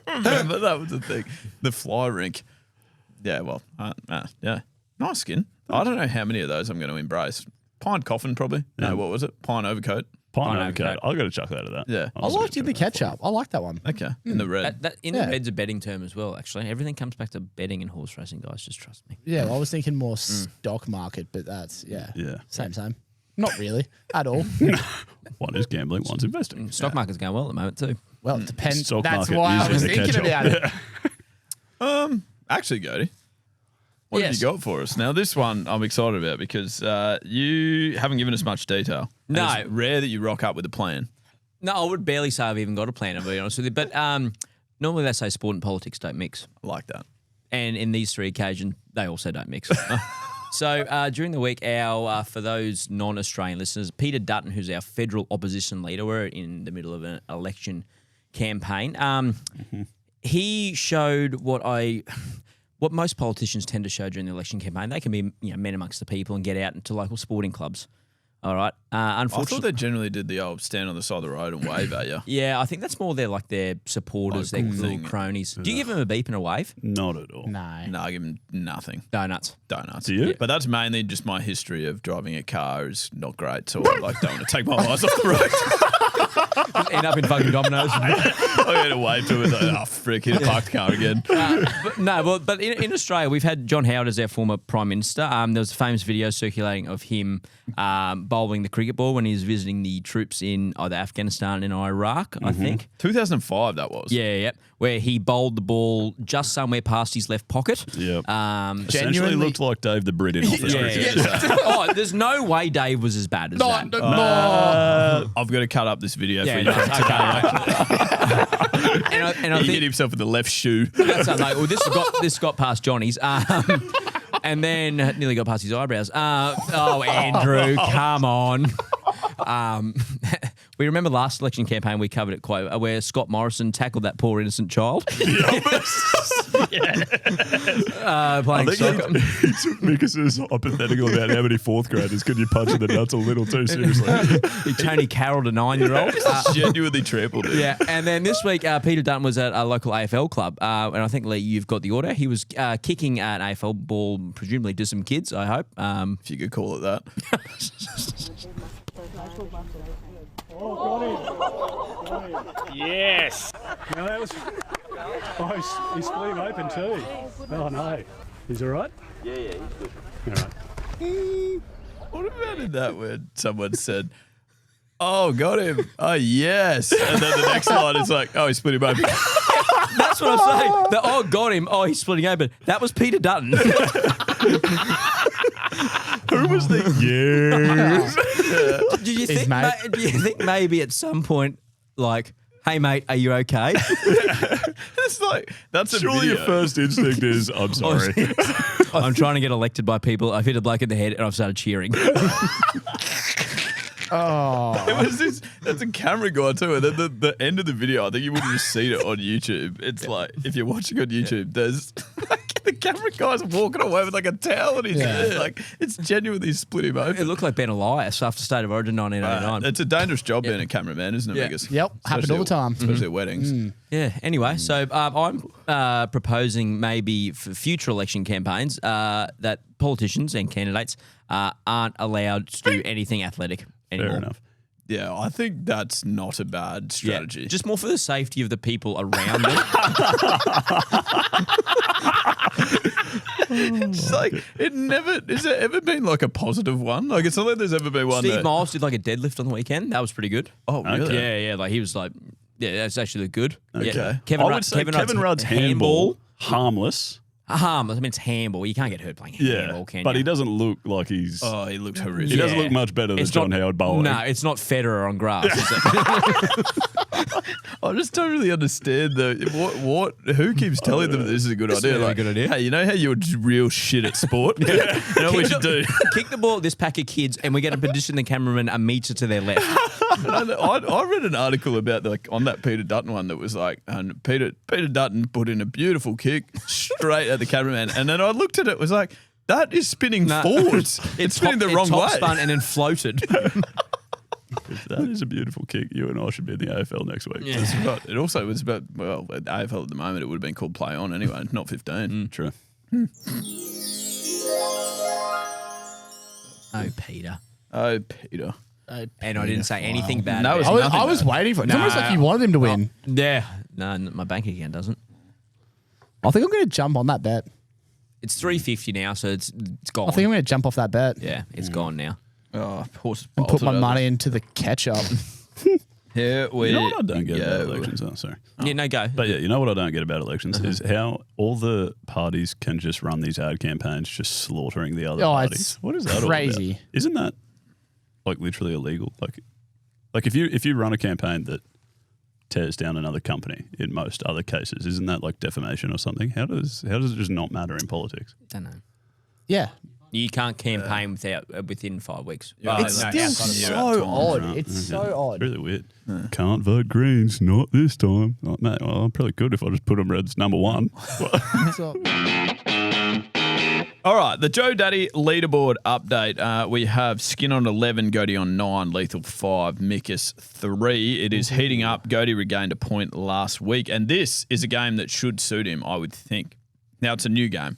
Speaker 4: Remember that was the thing. The fly rink. Yeah, well, yeah. Nice skin. I don't know how many of those I'm going to embrace. Pine coffin, probably. No, what was it? Pine overcoat.
Speaker 5: Pine
Speaker 1: Pine
Speaker 5: overcoat.
Speaker 1: overcoat.
Speaker 5: I've got to chuck that at that.
Speaker 4: Yeah.
Speaker 6: I liked in the ketchup. I like that one.
Speaker 4: Okay. In the red.
Speaker 1: That in
Speaker 6: Yeah.
Speaker 1: the red's a betting term as well, actually. Everything comes back to betting and horse racing, guys. Just trust me.
Speaker 6: Yeah, well, I was thinking more stock market, but that's, yeah.
Speaker 5: Yeah.
Speaker 6: Same. Not really, at all.
Speaker 5: One is gambling, one's investing.
Speaker 1: Stock market's going well at the moment, too.
Speaker 6: Well, it depends.
Speaker 5: Stock
Speaker 6: That's
Speaker 5: market
Speaker 6: why I
Speaker 5: using
Speaker 6: was
Speaker 5: the
Speaker 6: thinking
Speaker 5: ketchup.
Speaker 6: about it.
Speaker 4: Actually, Cody, what have
Speaker 1: Yes.
Speaker 4: you got for us? Now, this one I'm excited about because you haven't given us much detail. And
Speaker 1: No.
Speaker 4: It's rare that you rock up with a plan.
Speaker 1: No, I would barely say I've even got a plan, I'll be honest with you. But normally they say sport and politics don't mix.
Speaker 4: I like that.
Speaker 1: And in these three occasions, they also don't mix. So during the week, for those non-Australian listeners, Peter Dutton, who's our federal opposition leader, we're in the middle of an election campaign. He showed what most politicians tend to show during the election campaign. They can be men amongst the people and get out into local sporting clubs. All right.
Speaker 4: I
Speaker 1: Unfortunately,
Speaker 4: thought they generally did the old stand on the side of the road and wave at you.
Speaker 1: yeah, I think that's more their supporters, their little cronies. Do you give them a beep and a wave?
Speaker 5: Not at all.
Speaker 6: No.
Speaker 4: No, I give them nothing.
Speaker 1: Donuts.
Speaker 4: Donuts.
Speaker 5: Do you?
Speaker 4: But that's mainly just my history of driving a car is not great, so I don't want to take my eyes off the road.
Speaker 1: End up in fucking Domino's.
Speaker 4: I had to wave to it. Like, oh, frick, here's a parked car again.
Speaker 1: But in Australia, we've had John Howard as our former Prime Minister. There was a famous video circulating of him bowling the cricket ball when he was visiting the troops in either Afghanistan and Iraq, I think.
Speaker 4: 2005, that was.
Speaker 1: Yeah, where he bowled the ball just somewhere past his left pocket.
Speaker 5: Yep.
Speaker 1: Genuinely
Speaker 5: Essentially looked like Dave the Brit in office.
Speaker 1: Oh, there's no way Dave was as bad as that.
Speaker 4: I've got to cut up this video for you.
Speaker 1: No, okay. and I
Speaker 4: He hit
Speaker 1: think
Speaker 4: himself with the left shoe.
Speaker 1: that's like, well, this got past Johnny's. And then nearly got past his eyebrows. Andrew, come on. We remember last election campaign, we covered it quite where Scott Morrison tackled that poor innocent child. Playing soccer.
Speaker 5: He took Mickus's hypothetical about how many fourth graders could you punch in the nuts a little too seriously.
Speaker 1: He Tony Carrolled a 9-year-old.
Speaker 4: Genuinely trampled it.
Speaker 1: Yeah, and then this week, Peter Dutton was at a local AFL club, and I think, Lee, you've got the order. He was kicking an AFL ball, presumably to some kids, I hope.
Speaker 4: If you could call it that.
Speaker 3: Yes.
Speaker 8: No, that was. Oh, he's split him open too. Oh no, he's all right.
Speaker 9: Yeah, he's good.
Speaker 8: All right.
Speaker 4: What about in that when someone said, "Oh, got him. Oh, yes." And then the next line is like, "Oh, he split him open."
Speaker 1: That's what I'm saying. Got him. Oh, he's splitting open. That was Peter Dutton.
Speaker 5: Who was the yes?
Speaker 1: Do you think maybe at some point, like, hey, mate, are you okay?
Speaker 4: It's like, that's a
Speaker 5: Surely
Speaker 4: video.
Speaker 5: your first instinct is, I'm sorry.
Speaker 1: I'm trying to get elected by people. I've hit a bloke in the head and I've started cheering.
Speaker 4: It was this. That's a camera guy too. And then the end of the video, I think you would have just seen it on YouTube. It's like if you're watching on YouTube, there's like the camera guy's walking away with like a towel in his head. Like it's genuinely split him open.
Speaker 1: It looked like Ben Elias after State of Origin 1989.
Speaker 4: It's a dangerous job being a cameraman, isn't it?
Speaker 1: Yeah.
Speaker 4: Because
Speaker 6: Yep, happened all the time.
Speaker 4: especially at weddings.
Speaker 1: Yeah. Anyway, so I'm proposing maybe for future election campaigns that politicians and candidates aren't allowed to do anything athletic anymore.
Speaker 5: Fair enough.
Speaker 4: Yeah, I think that's not a bad strategy.
Speaker 1: Yeah, just more for the safety of the people around them.
Speaker 4: It's like it never has there ever been like a positive one? Like it's not like there's ever been one.
Speaker 1: Steve Miles did like a deadlift on the weekend. That was pretty good.
Speaker 4: Oh, really?
Speaker 1: Yeah. Like he was like, that's actually good.
Speaker 5: Okay.
Speaker 1: Yeah.
Speaker 5: I would say Kevin Rudd's handball, harmless.
Speaker 1: Harmless. I mean, it's handball. You can't get hurt playing handball, can you?
Speaker 5: But he doesn't look like he's.
Speaker 4: Oh, he looked horrific.
Speaker 5: He doesn't look much better than
Speaker 1: It's
Speaker 5: John
Speaker 1: not-
Speaker 5: Howard bowling.
Speaker 1: No, it's not Federer on grass. Is it?
Speaker 4: I just don't really understand what who keeps telling them that this is a good idea.
Speaker 1: not a
Speaker 4: Like,
Speaker 1: good idea.
Speaker 4: hey, you know how you're real shit at sport? You know what we should do?
Speaker 1: Kick the ball at this pack of kids, and we're going to position the cameraman a metre to their left.
Speaker 4: I read an article about like on that Peter Dutton one that was like, and Peter Dutton put in a beautiful kick straight at the cameraman, and then I looked at it, was like, that is spinning forwards. It's spinning the wrong way.
Speaker 1: Spun and then floated.
Speaker 5: If that is a beautiful kick. You and I should be in the AFL next week.
Speaker 1: Yeah.
Speaker 4: It's about- it also was about, well, at AFL at the moment, it would have been called play on anyway, not 15.
Speaker 5: True.
Speaker 1: Oh, Peter.
Speaker 4: Oh, Peter.
Speaker 1: And I didn't say anything bad.
Speaker 4: No,
Speaker 1: about
Speaker 4: it's
Speaker 1: it.
Speaker 4: nothing
Speaker 6: I was
Speaker 4: bad.
Speaker 6: waiting for it. It's almost like you wanted him to win.
Speaker 1: Yeah. No, my bank account doesn't.
Speaker 6: I think I'm going to jump on that bet.
Speaker 1: It's $3.50 now, so it's gone.
Speaker 6: I think I'm going to jump off that bet
Speaker 1: Yeah, it's gone now.
Speaker 4: Oh, horse
Speaker 6: and put my money into the ketchup.
Speaker 4: Here we
Speaker 5: You know what I don't get about
Speaker 4: go.
Speaker 5: elections? Oh, sorry.
Speaker 1: Yeah, no, go.
Speaker 5: But yeah, you know what I don't get about elections is how all the parties can just run these ad campaigns just slaughtering the other
Speaker 6: Oh,
Speaker 5: parties.
Speaker 6: it's
Speaker 5: What is that all
Speaker 6: crazy.
Speaker 5: about? Isn't that like literally illegal? Like if you run a campaign that tears down another company in most other cases, isn't that like defamation or something? How does it just not matter in politics?
Speaker 1: Don't know.
Speaker 6: Yeah.
Speaker 1: You can't campaign within 5 weeks.
Speaker 6: It's still so odd. It's so odd.
Speaker 5: Really weird. Can't vote Greens, not this time. Like, mate, well, I probably could if I just put them as number one.
Speaker 4: All right, the Joe Daddy leaderboard update. We have Skin on 11, Goaty on 9, Lethal 5, Mikus 3. It is heating up. Goaty regained a point last week, and this is a game that should suit him, I would think. Now, it's a new game,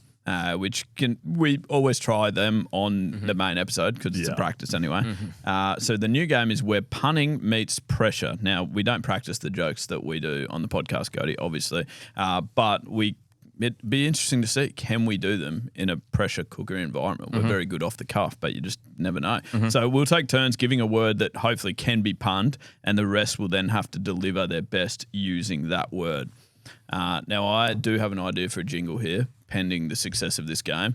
Speaker 4: we always try them on the main episode because it's a practice anyway. So the new game is where punning meets pressure. Now, we don't practice the jokes that we do on the podcast, Goaty, obviously, but it'd be interesting to see, can we do them in a pressure cooker environment? We're very good off the cuff, but you just never know. So we'll take turns giving a word that hopefully can be punned, and the rest will then have to deliver their best using that word. Now, I do have an idea for a jingle here, pending the success of this game,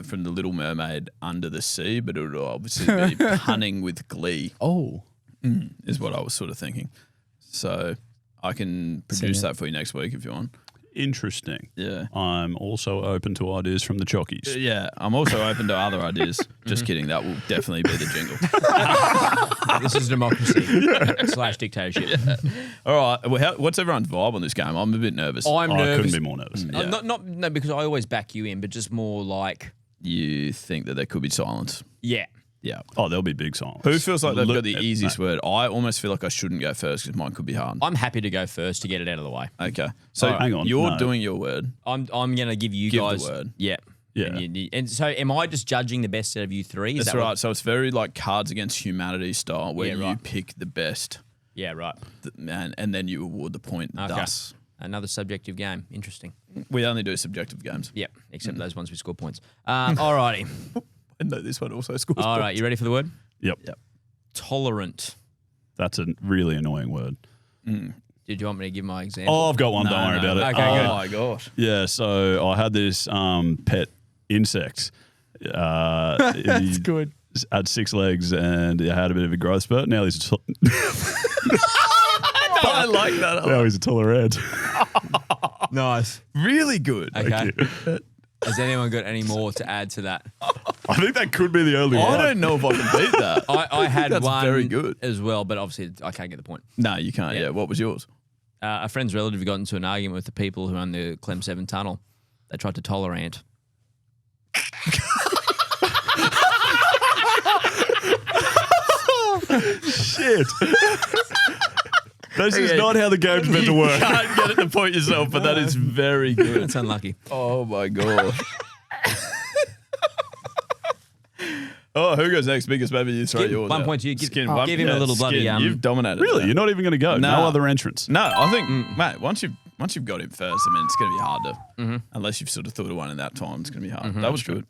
Speaker 4: from The Little Mermaid, Under the Sea, but it would obviously be punning with glee.
Speaker 6: Oh.
Speaker 4: Is what I was sort of thinking. So I can produce that for you next week if you want.
Speaker 5: Interesting.
Speaker 4: Yeah.
Speaker 5: I'm also open to ideas from the Chockies.
Speaker 4: Yeah, I'm also open to other ideas. Just kidding. That will definitely be the jingle.
Speaker 1: This is democracy / dictatorship.
Speaker 4: All right. Well, what's everyone's vibe on this game? I'm a bit nervous.
Speaker 1: I'm
Speaker 5: I
Speaker 1: nervous.
Speaker 5: couldn't be more nervous.
Speaker 1: No, because I always back you in, but just more like,
Speaker 4: You think that there could be silence?
Speaker 1: yeah.
Speaker 4: Yeah.
Speaker 5: Oh, there'll be big silence.
Speaker 4: Who feels like they've got the easiest word? I almost feel like I shouldn't go first because mine could be hard.
Speaker 1: I'm happy to go first to get it out of the way.
Speaker 4: Okay. So
Speaker 5: hang on.
Speaker 4: You're
Speaker 5: No.
Speaker 4: doing your word.
Speaker 1: I'm going to give you
Speaker 4: Give the
Speaker 1: guys
Speaker 4: word.
Speaker 1: Yeah.
Speaker 5: Yeah.
Speaker 1: And so am I just judging the best out of you three? Is
Speaker 4: That's
Speaker 1: that
Speaker 4: right.
Speaker 1: what-
Speaker 4: So it's very like Cards Against Humanity style where
Speaker 1: Yeah,
Speaker 4: you
Speaker 1: right.
Speaker 4: pick the best
Speaker 1: Yeah, right.
Speaker 4: and then you award the point thus.
Speaker 1: Another subjective game. Interesting.
Speaker 4: We only do subjective games.
Speaker 1: Yep. Except those ones we score points. Alrighty.
Speaker 4: And this one also scores
Speaker 1: All
Speaker 4: points.
Speaker 1: right. You ready for the word?
Speaker 5: Yep.
Speaker 1: Tolerant.
Speaker 5: That's a really annoying word.
Speaker 1: Did you want me to give my example?
Speaker 5: Oh, I've got one. Don't worry about it.
Speaker 1: Okay,
Speaker 4: Oh
Speaker 1: good.
Speaker 4: my gosh.
Speaker 5: Yeah, so I had this pet insect.
Speaker 6: That's good.
Speaker 5: Had 6 legs and it had a bit of a growth spurt. Now he's
Speaker 4: I like that.
Speaker 5: now he's a tolerant.
Speaker 1: Nice.
Speaker 4: Really good.
Speaker 1: Okay. Has anyone got any more to add to that?
Speaker 5: I think that could be the only
Speaker 4: I
Speaker 5: one.
Speaker 4: don't know if I can beat that.
Speaker 1: I had
Speaker 4: That's
Speaker 1: one
Speaker 4: very good.
Speaker 1: as well, but obviously I can't get the point.
Speaker 4: No, you can't.
Speaker 1: Yeah.
Speaker 4: Yeah. What was yours?
Speaker 1: A friend's relative got into an argument with the people who own the Clem 7 tunnel. They tried to tolerant.
Speaker 5: Shit. This is not how the game's meant to work.
Speaker 4: Can't get it the point yourself, but that is very good.
Speaker 1: That's unlucky.
Speaker 4: Oh my god. Oh, who goes next? Biggest maybe you throw
Speaker 1: Give
Speaker 4: yours.
Speaker 1: 1
Speaker 4: out.
Speaker 1: point to you. Give
Speaker 4: Skin,
Speaker 1: him a little bloody.
Speaker 4: Skin. You've dominated.
Speaker 5: Really?
Speaker 4: that.
Speaker 5: You're not even going to go?
Speaker 4: No.
Speaker 5: No other entrance?
Speaker 4: No, I think, mate. Once you've got him first, I mean, it's going to be hard to. Unless you've sort of thought of one in that time, it's going to be hard. That was good.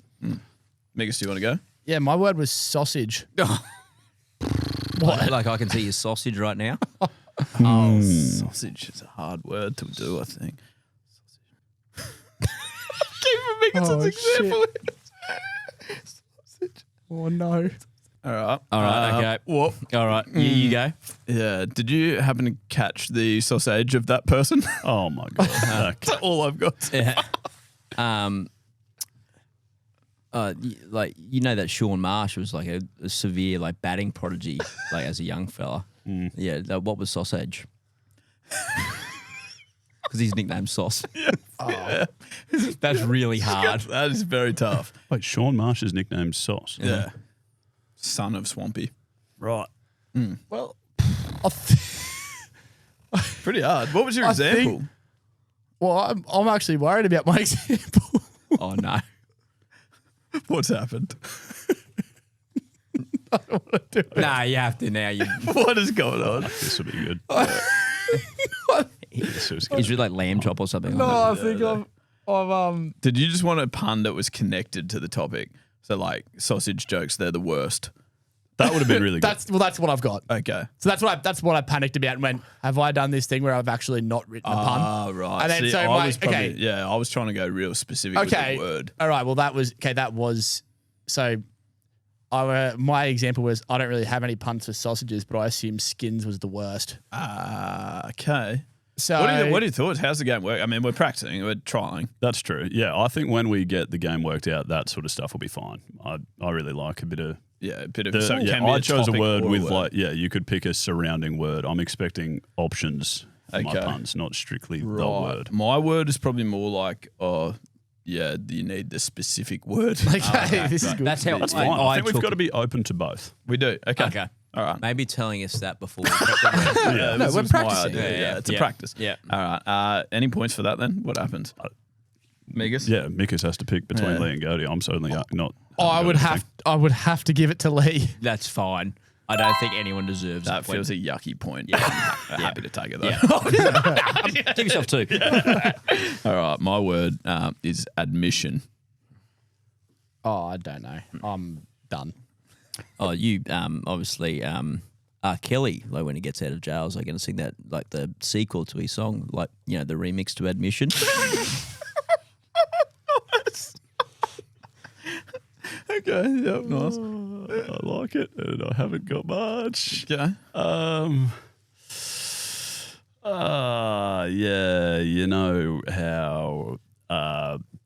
Speaker 4: Migus, do you want to go?
Speaker 6: Yeah, my word was sausage.
Speaker 1: What? Like I can see your sausage right now.
Speaker 4: Oh, sausage is a hard word to do, I think. Keep Migus as example.
Speaker 6: Sausage. Oh, no.
Speaker 4: All right.
Speaker 1: All right. Okay.
Speaker 4: What?
Speaker 1: All right. You go.
Speaker 4: Yeah. Did you happen to catch the sausage of that person?
Speaker 5: Oh, my God.
Speaker 4: That's all I've got.
Speaker 1: Yeah. Like you know that Sean Marsh was like a severe like batting prodigy like as a young fella. Yeah. What was sausage? Because his nickname's Sauce. That's really hard.
Speaker 4: That is very tough.
Speaker 5: Wait, Sean Marsh's nickname's Sauce.
Speaker 4: Yeah. Son of Swampy.
Speaker 5: Right.
Speaker 6: Well,
Speaker 4: Pretty hard. What was your example?
Speaker 6: I'm actually worried about my example.
Speaker 1: Oh no.
Speaker 4: What's happened?
Speaker 1: Nah, you have to now.
Speaker 4: What is going on?
Speaker 5: This will be good.
Speaker 1: He's really like lamb chop or something.
Speaker 6: No,
Speaker 1: like
Speaker 6: I think I've
Speaker 4: Did you just want a pun that was connected to the topic? So like sausage jokes, they're the worst.
Speaker 5: That would have been really good.
Speaker 6: that's what I've got.
Speaker 4: Okay.
Speaker 6: So that's what I panicked about when have I done this thing where I've actually not written a pun?
Speaker 4: Ah, right.
Speaker 6: And then
Speaker 4: See,
Speaker 6: so
Speaker 4: I
Speaker 6: my-
Speaker 4: was probably,
Speaker 6: okay.
Speaker 4: yeah, I was trying to go real specific with
Speaker 6: Okay.
Speaker 4: the word.
Speaker 6: All right. Well, that was so. My example was I don't really have any puns for sausages, but I assume skins was the worst.
Speaker 4: Okay.
Speaker 6: So
Speaker 4: What are your thoughts? How's the game work? I mean, we're practicing, we're trying.
Speaker 5: That's true. Yeah, I think when we get the game worked out, that sort of stuff will be fine. I really like a bit of...
Speaker 4: Yeah, a bit of...
Speaker 5: So,
Speaker 4: it
Speaker 5: yeah,
Speaker 4: can be
Speaker 5: I chose a
Speaker 4: topic
Speaker 5: word
Speaker 4: or
Speaker 5: with like, yeah, you could pick a surrounding word. I'm expecting options for my
Speaker 4: Okay.
Speaker 5: puns, not strictly the
Speaker 4: Right.
Speaker 5: word.
Speaker 4: My word is probably more like, yeah, you need the specific word.
Speaker 6: Okay, this is good.
Speaker 1: That's how
Speaker 5: That's fine. I think we've
Speaker 1: took
Speaker 5: got to be open to both.
Speaker 4: We do. Okay.
Speaker 1: Okay.
Speaker 4: All right.
Speaker 1: Maybe telling us that before we prep the word.
Speaker 4: Yeah,
Speaker 6: No,
Speaker 4: this
Speaker 6: we're
Speaker 4: was my
Speaker 6: practicing.
Speaker 4: idea.
Speaker 1: Yeah,
Speaker 4: It's a
Speaker 1: yeah.
Speaker 4: practice.
Speaker 1: Yeah.
Speaker 4: All right. Any points for that then? What happened? Megas?
Speaker 5: Yeah, Mikus has to pick between
Speaker 4: Yeah.
Speaker 5: Lee and Cody. I'm certainly not...
Speaker 6: I would have to give it to Lee.
Speaker 1: That's fine. I don't think anyone deserves
Speaker 4: That
Speaker 1: a point.
Speaker 4: feels a yucky point.
Speaker 1: Yeah.
Speaker 4: I'm happy to take it though.
Speaker 1: Yeah. Give yourself 2.
Speaker 4: All right. My word is admission.
Speaker 6: Oh, I don't know. I'm done.
Speaker 1: Oh, you obviously R. Kelly, like when he gets out of jail, is like going to sing that like the sequel to his song, like the remix to Admission.
Speaker 4: Okay. Yep. Nice.
Speaker 5: I like it, and I haven't got much.
Speaker 4: Okay.
Speaker 5: Yeah, you know how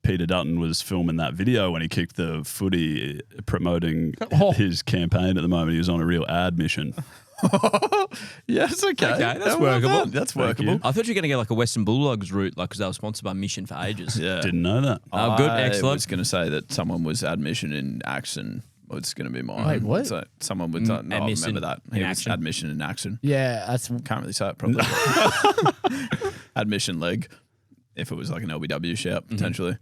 Speaker 5: Peter Dutton was filming that video when he kicked the footy promoting his campaign at the moment. He was on a real ad mission.
Speaker 4: Yeah, it's okay.
Speaker 1: Okay, that's
Speaker 4: Yeah, well
Speaker 1: workable.
Speaker 4: done. That's
Speaker 5: Thank
Speaker 4: workable.
Speaker 5: you.
Speaker 1: I thought you were going to get like a Western Bulldogs route, like because they were sponsored by Mission for ages.
Speaker 4: Yeah.
Speaker 5: Didn't know that.
Speaker 1: Oh, good,
Speaker 4: I
Speaker 1: excellent.
Speaker 4: was going to say that someone was admission in action. Well, it's going to be mine.
Speaker 6: Wait, what?
Speaker 4: So someone was. No, I
Speaker 1: admission
Speaker 4: remember that.
Speaker 1: in
Speaker 4: He was
Speaker 1: action.
Speaker 4: admission in action.
Speaker 6: Yeah, that's
Speaker 4: Can't really say it properly. Admission leg. If it was like an LBW shout, potentially.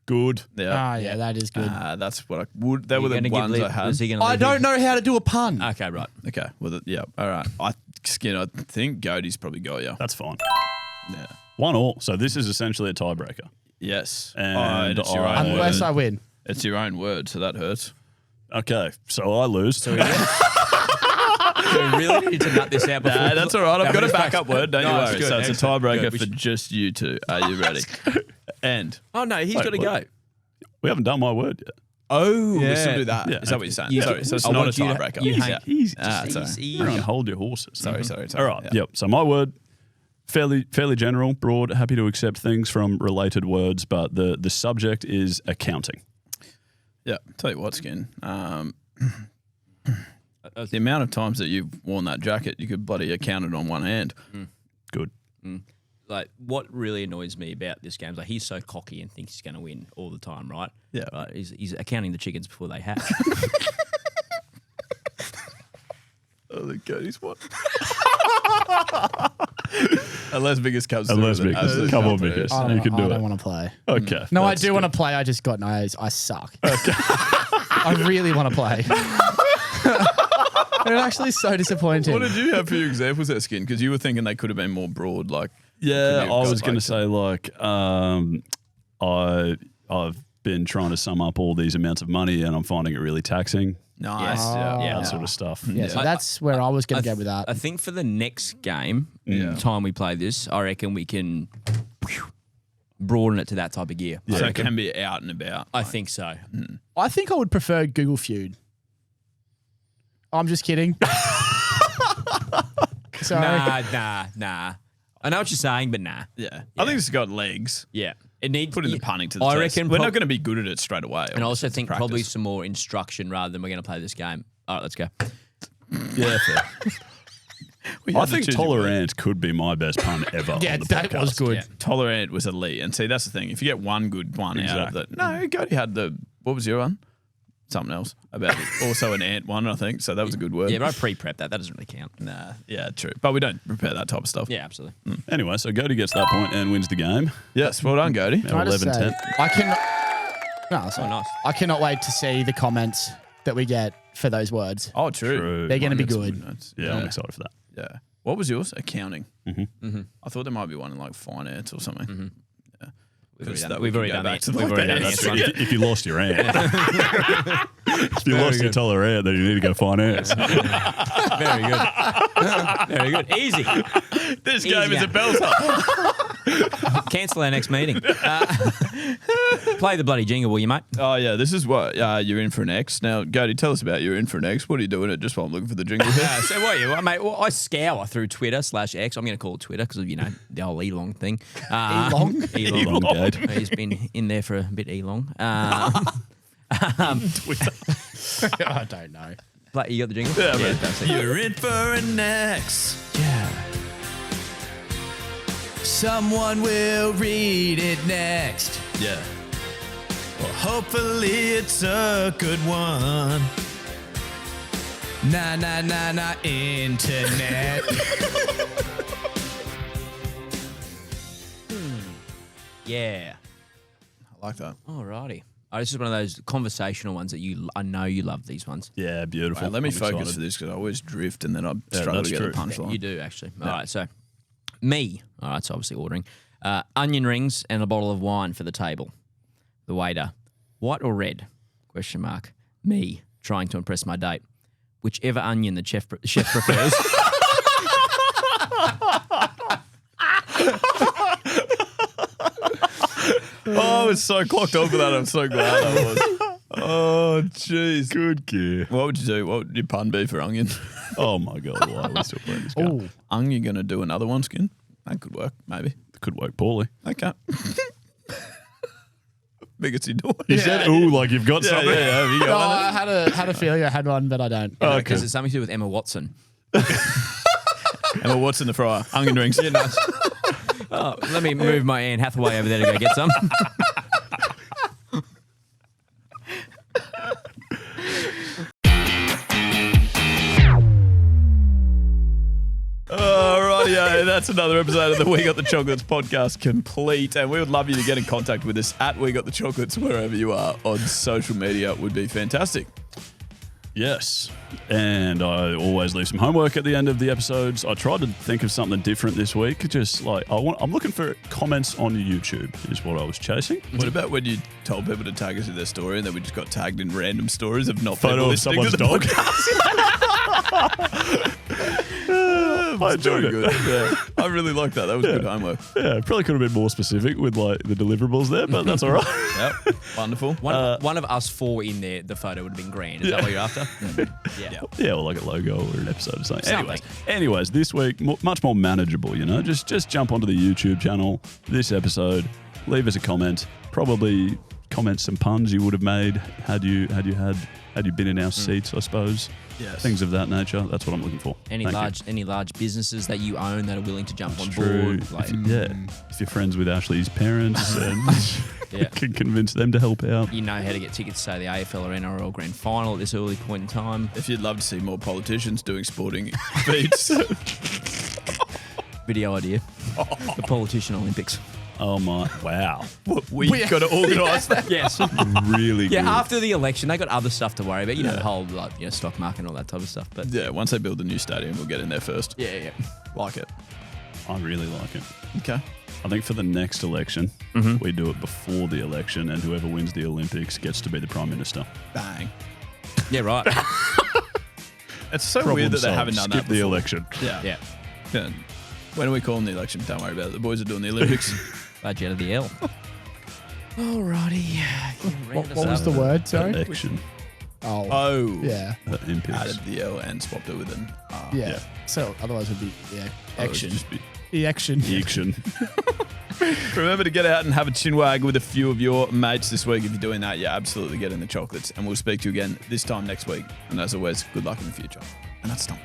Speaker 5: Good.
Speaker 4: Yeah.
Speaker 6: yeah, that is good.
Speaker 4: That's what I would. They were the ones I had.
Speaker 6: I don't know how to do a pun.
Speaker 1: Okay, right.
Speaker 4: Okay. Well, yeah. All right. I think Goaty's probably got you.
Speaker 5: That's fine.
Speaker 4: Yeah.
Speaker 5: 1-1. So this is essentially a tiebreaker.
Speaker 4: Yes.
Speaker 5: And
Speaker 4: it's your own
Speaker 6: Unless
Speaker 4: word.
Speaker 6: I win.
Speaker 4: It's your own word, so that hurts.
Speaker 5: Okay, so I lose.
Speaker 1: So we really need to nut this out before.
Speaker 4: Nah, that's all right. I've got a
Speaker 1: it's
Speaker 4: backup word. Don't you
Speaker 1: No, it's
Speaker 4: worry.
Speaker 1: good,
Speaker 4: So it's a
Speaker 1: excellent.
Speaker 4: tiebreaker
Speaker 1: Good. We
Speaker 4: for
Speaker 1: should-
Speaker 4: just you two. Are you ready? And
Speaker 1: Oh no, he's
Speaker 5: Wait,
Speaker 1: got to
Speaker 5: what?
Speaker 1: go.
Speaker 5: We haven't done my word yet.
Speaker 4: oh,
Speaker 1: Yeah.
Speaker 4: we still do that.
Speaker 5: Yeah,
Speaker 4: Is that what you're saying?
Speaker 1: Yeah.
Speaker 4: Sorry. So it's
Speaker 1: I
Speaker 4: not a
Speaker 1: want you to-
Speaker 4: tiebreaker.
Speaker 1: you
Speaker 4: Easy.
Speaker 1: hang-
Speaker 5: Easy.
Speaker 4: Sorry.
Speaker 1: Easy.
Speaker 5: Everyone hold your horses.
Speaker 4: Sorry.
Speaker 5: All right.
Speaker 4: Yeah.
Speaker 5: Yep. So my word, fairly general, broad. Happy to accept things from related words, but the subject is accounting.
Speaker 4: Yeah. Tell you what, Skin. The amount of times that you've worn that jacket, you could bloody account it on one hand.
Speaker 5: Good.
Speaker 1: Like what really annoys me about this game is like he's so cocky and thinks he's going to win all the time, right?
Speaker 4: Yeah.
Speaker 1: Right. He's accounting the chickens before they hatch.
Speaker 4: Oh, the Goaty's one. Unless biggest comes
Speaker 5: Unless
Speaker 4: through with
Speaker 5: Mikus.
Speaker 4: an
Speaker 5: Come on,
Speaker 4: absolute
Speaker 5: Mikus.
Speaker 4: absolute-
Speaker 5: You can do
Speaker 6: I
Speaker 5: it.
Speaker 6: don't want to play.
Speaker 5: Okay.
Speaker 6: No, I
Speaker 5: that's
Speaker 6: do want to
Speaker 5: good.
Speaker 6: play. I just got I suck. I really want to play. They're actually so disappointing.
Speaker 4: What did you have for your examples there, Skin? Because you were thinking they could have been more broad, like
Speaker 5: Yeah,
Speaker 4: Couldn't
Speaker 5: I
Speaker 4: have
Speaker 5: was
Speaker 4: got
Speaker 5: going to
Speaker 4: like
Speaker 5: say I've been trying to sum up all these amounts of money and I'm finding it really taxing.
Speaker 4: nice.
Speaker 6: Oh.
Speaker 4: Yeah.
Speaker 5: That sort of stuff.
Speaker 6: Yeah, so
Speaker 1: I-
Speaker 6: that's where I was going to go with that.
Speaker 1: I think for the next game, time we play this, I reckon we can broaden it to that type of gear.
Speaker 4: So it can be out and about.
Speaker 1: I think so.
Speaker 6: I think I would prefer Google Feud. I'm just kidding. Sorry.
Speaker 1: Nah. I know what you're saying, but nah.
Speaker 4: Yeah. I think it's got legs.
Speaker 1: Yeah. It needs
Speaker 4: Put in the punning to the
Speaker 1: I
Speaker 4: test.
Speaker 1: reckon
Speaker 4: We're not going to be good at it straight away.
Speaker 1: And I also
Speaker 4: It's
Speaker 1: think
Speaker 4: practice.
Speaker 1: probably some more instruction rather than we're going to play this game. All right, let's go.
Speaker 5: Yeah, fair.
Speaker 4: We
Speaker 5: I
Speaker 4: had to
Speaker 5: think
Speaker 4: choose your word.
Speaker 5: tolerant could be my best pun ever.
Speaker 6: Yeah,
Speaker 5: on the
Speaker 6: that was
Speaker 5: podcast.
Speaker 6: good.
Speaker 4: Yeah. Tolerant was elite. And see, that's the thing. If you get one good one out of
Speaker 5: Exactly.
Speaker 4: that. No, Goaty had the, what was your one? Something else about it. Also an ant one, I think. So that was a good word.
Speaker 1: Yeah, but I pre-prep that. That doesn't really count.
Speaker 4: Nah, yeah, true. But we don't prepare that type of stuff.
Speaker 1: Yeah, absolutely.
Speaker 5: Anyway, so Goaty gets that point and wins the game.
Speaker 4: Yes, well done, Goaty.
Speaker 6: Can I just
Speaker 5: 11-10.
Speaker 6: say, I cannot. No, sorry.
Speaker 1: nice.
Speaker 6: I cannot wait to see the comments that we get for those words.
Speaker 4: Oh, true.
Speaker 5: True.
Speaker 6: They're going to be
Speaker 4: That's some
Speaker 6: good.
Speaker 4: notes.
Speaker 5: Yeah, I'm excited for that.
Speaker 4: Yeah. What was yours? Accounting. Mm-hmm. I thought there might be one in like finance or something. Yeah.
Speaker 1: We've already done that. We've already done
Speaker 5: That's
Speaker 1: that.
Speaker 5: right. If you lost your aunt. If you lost your tolerant, then you need to go finance.
Speaker 1: Very good. Very good. Easy.
Speaker 4: This
Speaker 1: game is a
Speaker 4: belter.
Speaker 1: Cancel our next meeting. Play the bloody jingle, will you, mate?
Speaker 4: Oh, yeah, this is what you're in for an X. Now, Goaty, tell us about you're in for an X. What are you doing it just while I'm looking for the jingle here?
Speaker 1: So what are you, mate? Well, I scour through Twitter/X. I'm going to call it Twitter because of, the old Elong thing.
Speaker 6: Elong?
Speaker 1: Elong. He's been in there for a bit, Elong.
Speaker 6: Twitter. I don't know.
Speaker 1: You got the jingle?
Speaker 4: Yeah, mate.
Speaker 1: that's it.
Speaker 4: You're in for an X. Yeah. Someone will read it next. Yeah. Well, hopefully it's a good one. Nah, internet.
Speaker 1: Yeah.
Speaker 4: I like that.
Speaker 1: Alrighty. This is one of those conversational ones that I know you love these ones.
Speaker 5: Yeah, beautiful.
Speaker 4: Right, let me
Speaker 5: I'm
Speaker 4: focus
Speaker 5: excited.
Speaker 4: for this because I always drift and then I struggle to get the punchline.
Speaker 1: You do, actually. All right, so me. All right, so obviously ordering. Onion rings and a bottle of wine for the table. The waiter. White or red? Question mark. Me. Trying to impress my date. Whichever onion the chef prefers.
Speaker 4: Oh, I was so clocked on for that. I'm so glad I was. Oh, jeez.
Speaker 5: Good gear.
Speaker 4: What would you do? What would your pun be for onion?
Speaker 5: Oh my God, why are we still playing this game?
Speaker 6: Oh,
Speaker 4: Onion going to do another one, Skin? That could work, maybe.
Speaker 5: It could work poorly.
Speaker 4: Okay. Biggest you do
Speaker 5: You said, ooh, like you've got something.
Speaker 4: Have you
Speaker 6: no,
Speaker 4: got one?
Speaker 6: I had a feeling I had one, but I don't.
Speaker 1: Because it's something to do with Emma Watson.
Speaker 4: Emma, what's in the fryer? Onion rings.
Speaker 1: Yeah, nice. Oh, let me move my Anne Hathaway over there to go get some.
Speaker 4: Alrighty, that's another episode of the We Got the Chocolates podcast complete. And we would love you to get in contact with us at We Got the Chocolates wherever you are on social media. Would be fantastic.
Speaker 5: Yes. And I always leave some homework at the end of the episodes. I tried to think of something different this week. Just like I'm looking for comments on YouTube is what I was chasing.
Speaker 4: What about when you told people to tag us in their story and then we just got tagged in random stories of not
Speaker 5: Photo
Speaker 4: people
Speaker 5: of
Speaker 4: listening to
Speaker 5: someone's
Speaker 4: the
Speaker 5: dog.
Speaker 4: podcast?
Speaker 5: I enjoyed it.
Speaker 4: Good. Yeah, I really like that. That was good homework.
Speaker 5: Yeah, probably could have been more specific with like the deliverables there, but that's all right.
Speaker 4: Yep, wonderful.
Speaker 1: One of us four in there, the photo would have been grand. Is that what you're after? Yeah.
Speaker 5: Yeah, or like a logo or an episode or something. Anyways, this week, much more manageable, Just jump onto the YouTube channel, this episode, leave us a comment, probably comment some puns you would have made had you been in our seats, I suppose.
Speaker 4: Yes.
Speaker 5: Things of that nature. That's what I'm looking for.
Speaker 1: Any large businesses that you own that are willing to jump on
Speaker 5: True.
Speaker 1: board. Like,
Speaker 5: If you're friends with Ashley's parents and can convince them to help out.
Speaker 1: you know how to get tickets to say the AFL or NRL grand final at this early point in time.
Speaker 4: If you'd love to see more politicians doing sporting feats,
Speaker 1: Video idea. The Politician Olympics.
Speaker 5: Oh my! Wow.
Speaker 4: we've got to organise that.
Speaker 1: Yes.
Speaker 5: Really good.
Speaker 1: Yeah, after the election, they got other stuff to worry about. The whole stock market and all that type of stuff. But
Speaker 4: Yeah, once they build the new stadium, we'll get in there first.
Speaker 1: yeah.
Speaker 4: Like it.
Speaker 5: I really like it.
Speaker 4: Okay.
Speaker 5: I think for the next election, we do it before the election, and whoever wins the Olympics gets to be the Prime Minister.
Speaker 4: Bang.
Speaker 1: Yeah, right.
Speaker 4: It's so
Speaker 5: Problem
Speaker 4: weird that they
Speaker 5: solved.
Speaker 4: haven't done
Speaker 5: Skip
Speaker 4: that
Speaker 5: the
Speaker 4: before.
Speaker 5: election.
Speaker 1: Yeah.
Speaker 4: Yeah. When are we calling the election? Don't worry about it. The boys are doing the Olympics.
Speaker 1: Glad you had the L. Alrighty.
Speaker 6: What was the word? Sorry.
Speaker 5: Election.
Speaker 6: Oh,
Speaker 4: Oh.
Speaker 6: yeah,
Speaker 5: Olympics.
Speaker 4: Added the L and swapped it with an R.
Speaker 6: yeah.
Speaker 5: yeah.
Speaker 6: So otherwise it would be
Speaker 4: Oh, it should
Speaker 6: action.
Speaker 4: just be-
Speaker 6: Action.
Speaker 5: Election.
Speaker 4: Remember to get out and have a chinwag with a few of your mates this week. If you're doing that, absolutely get in the chocolates. And we'll speak to you again this time next week. And as always, good luck in the future. And that's done.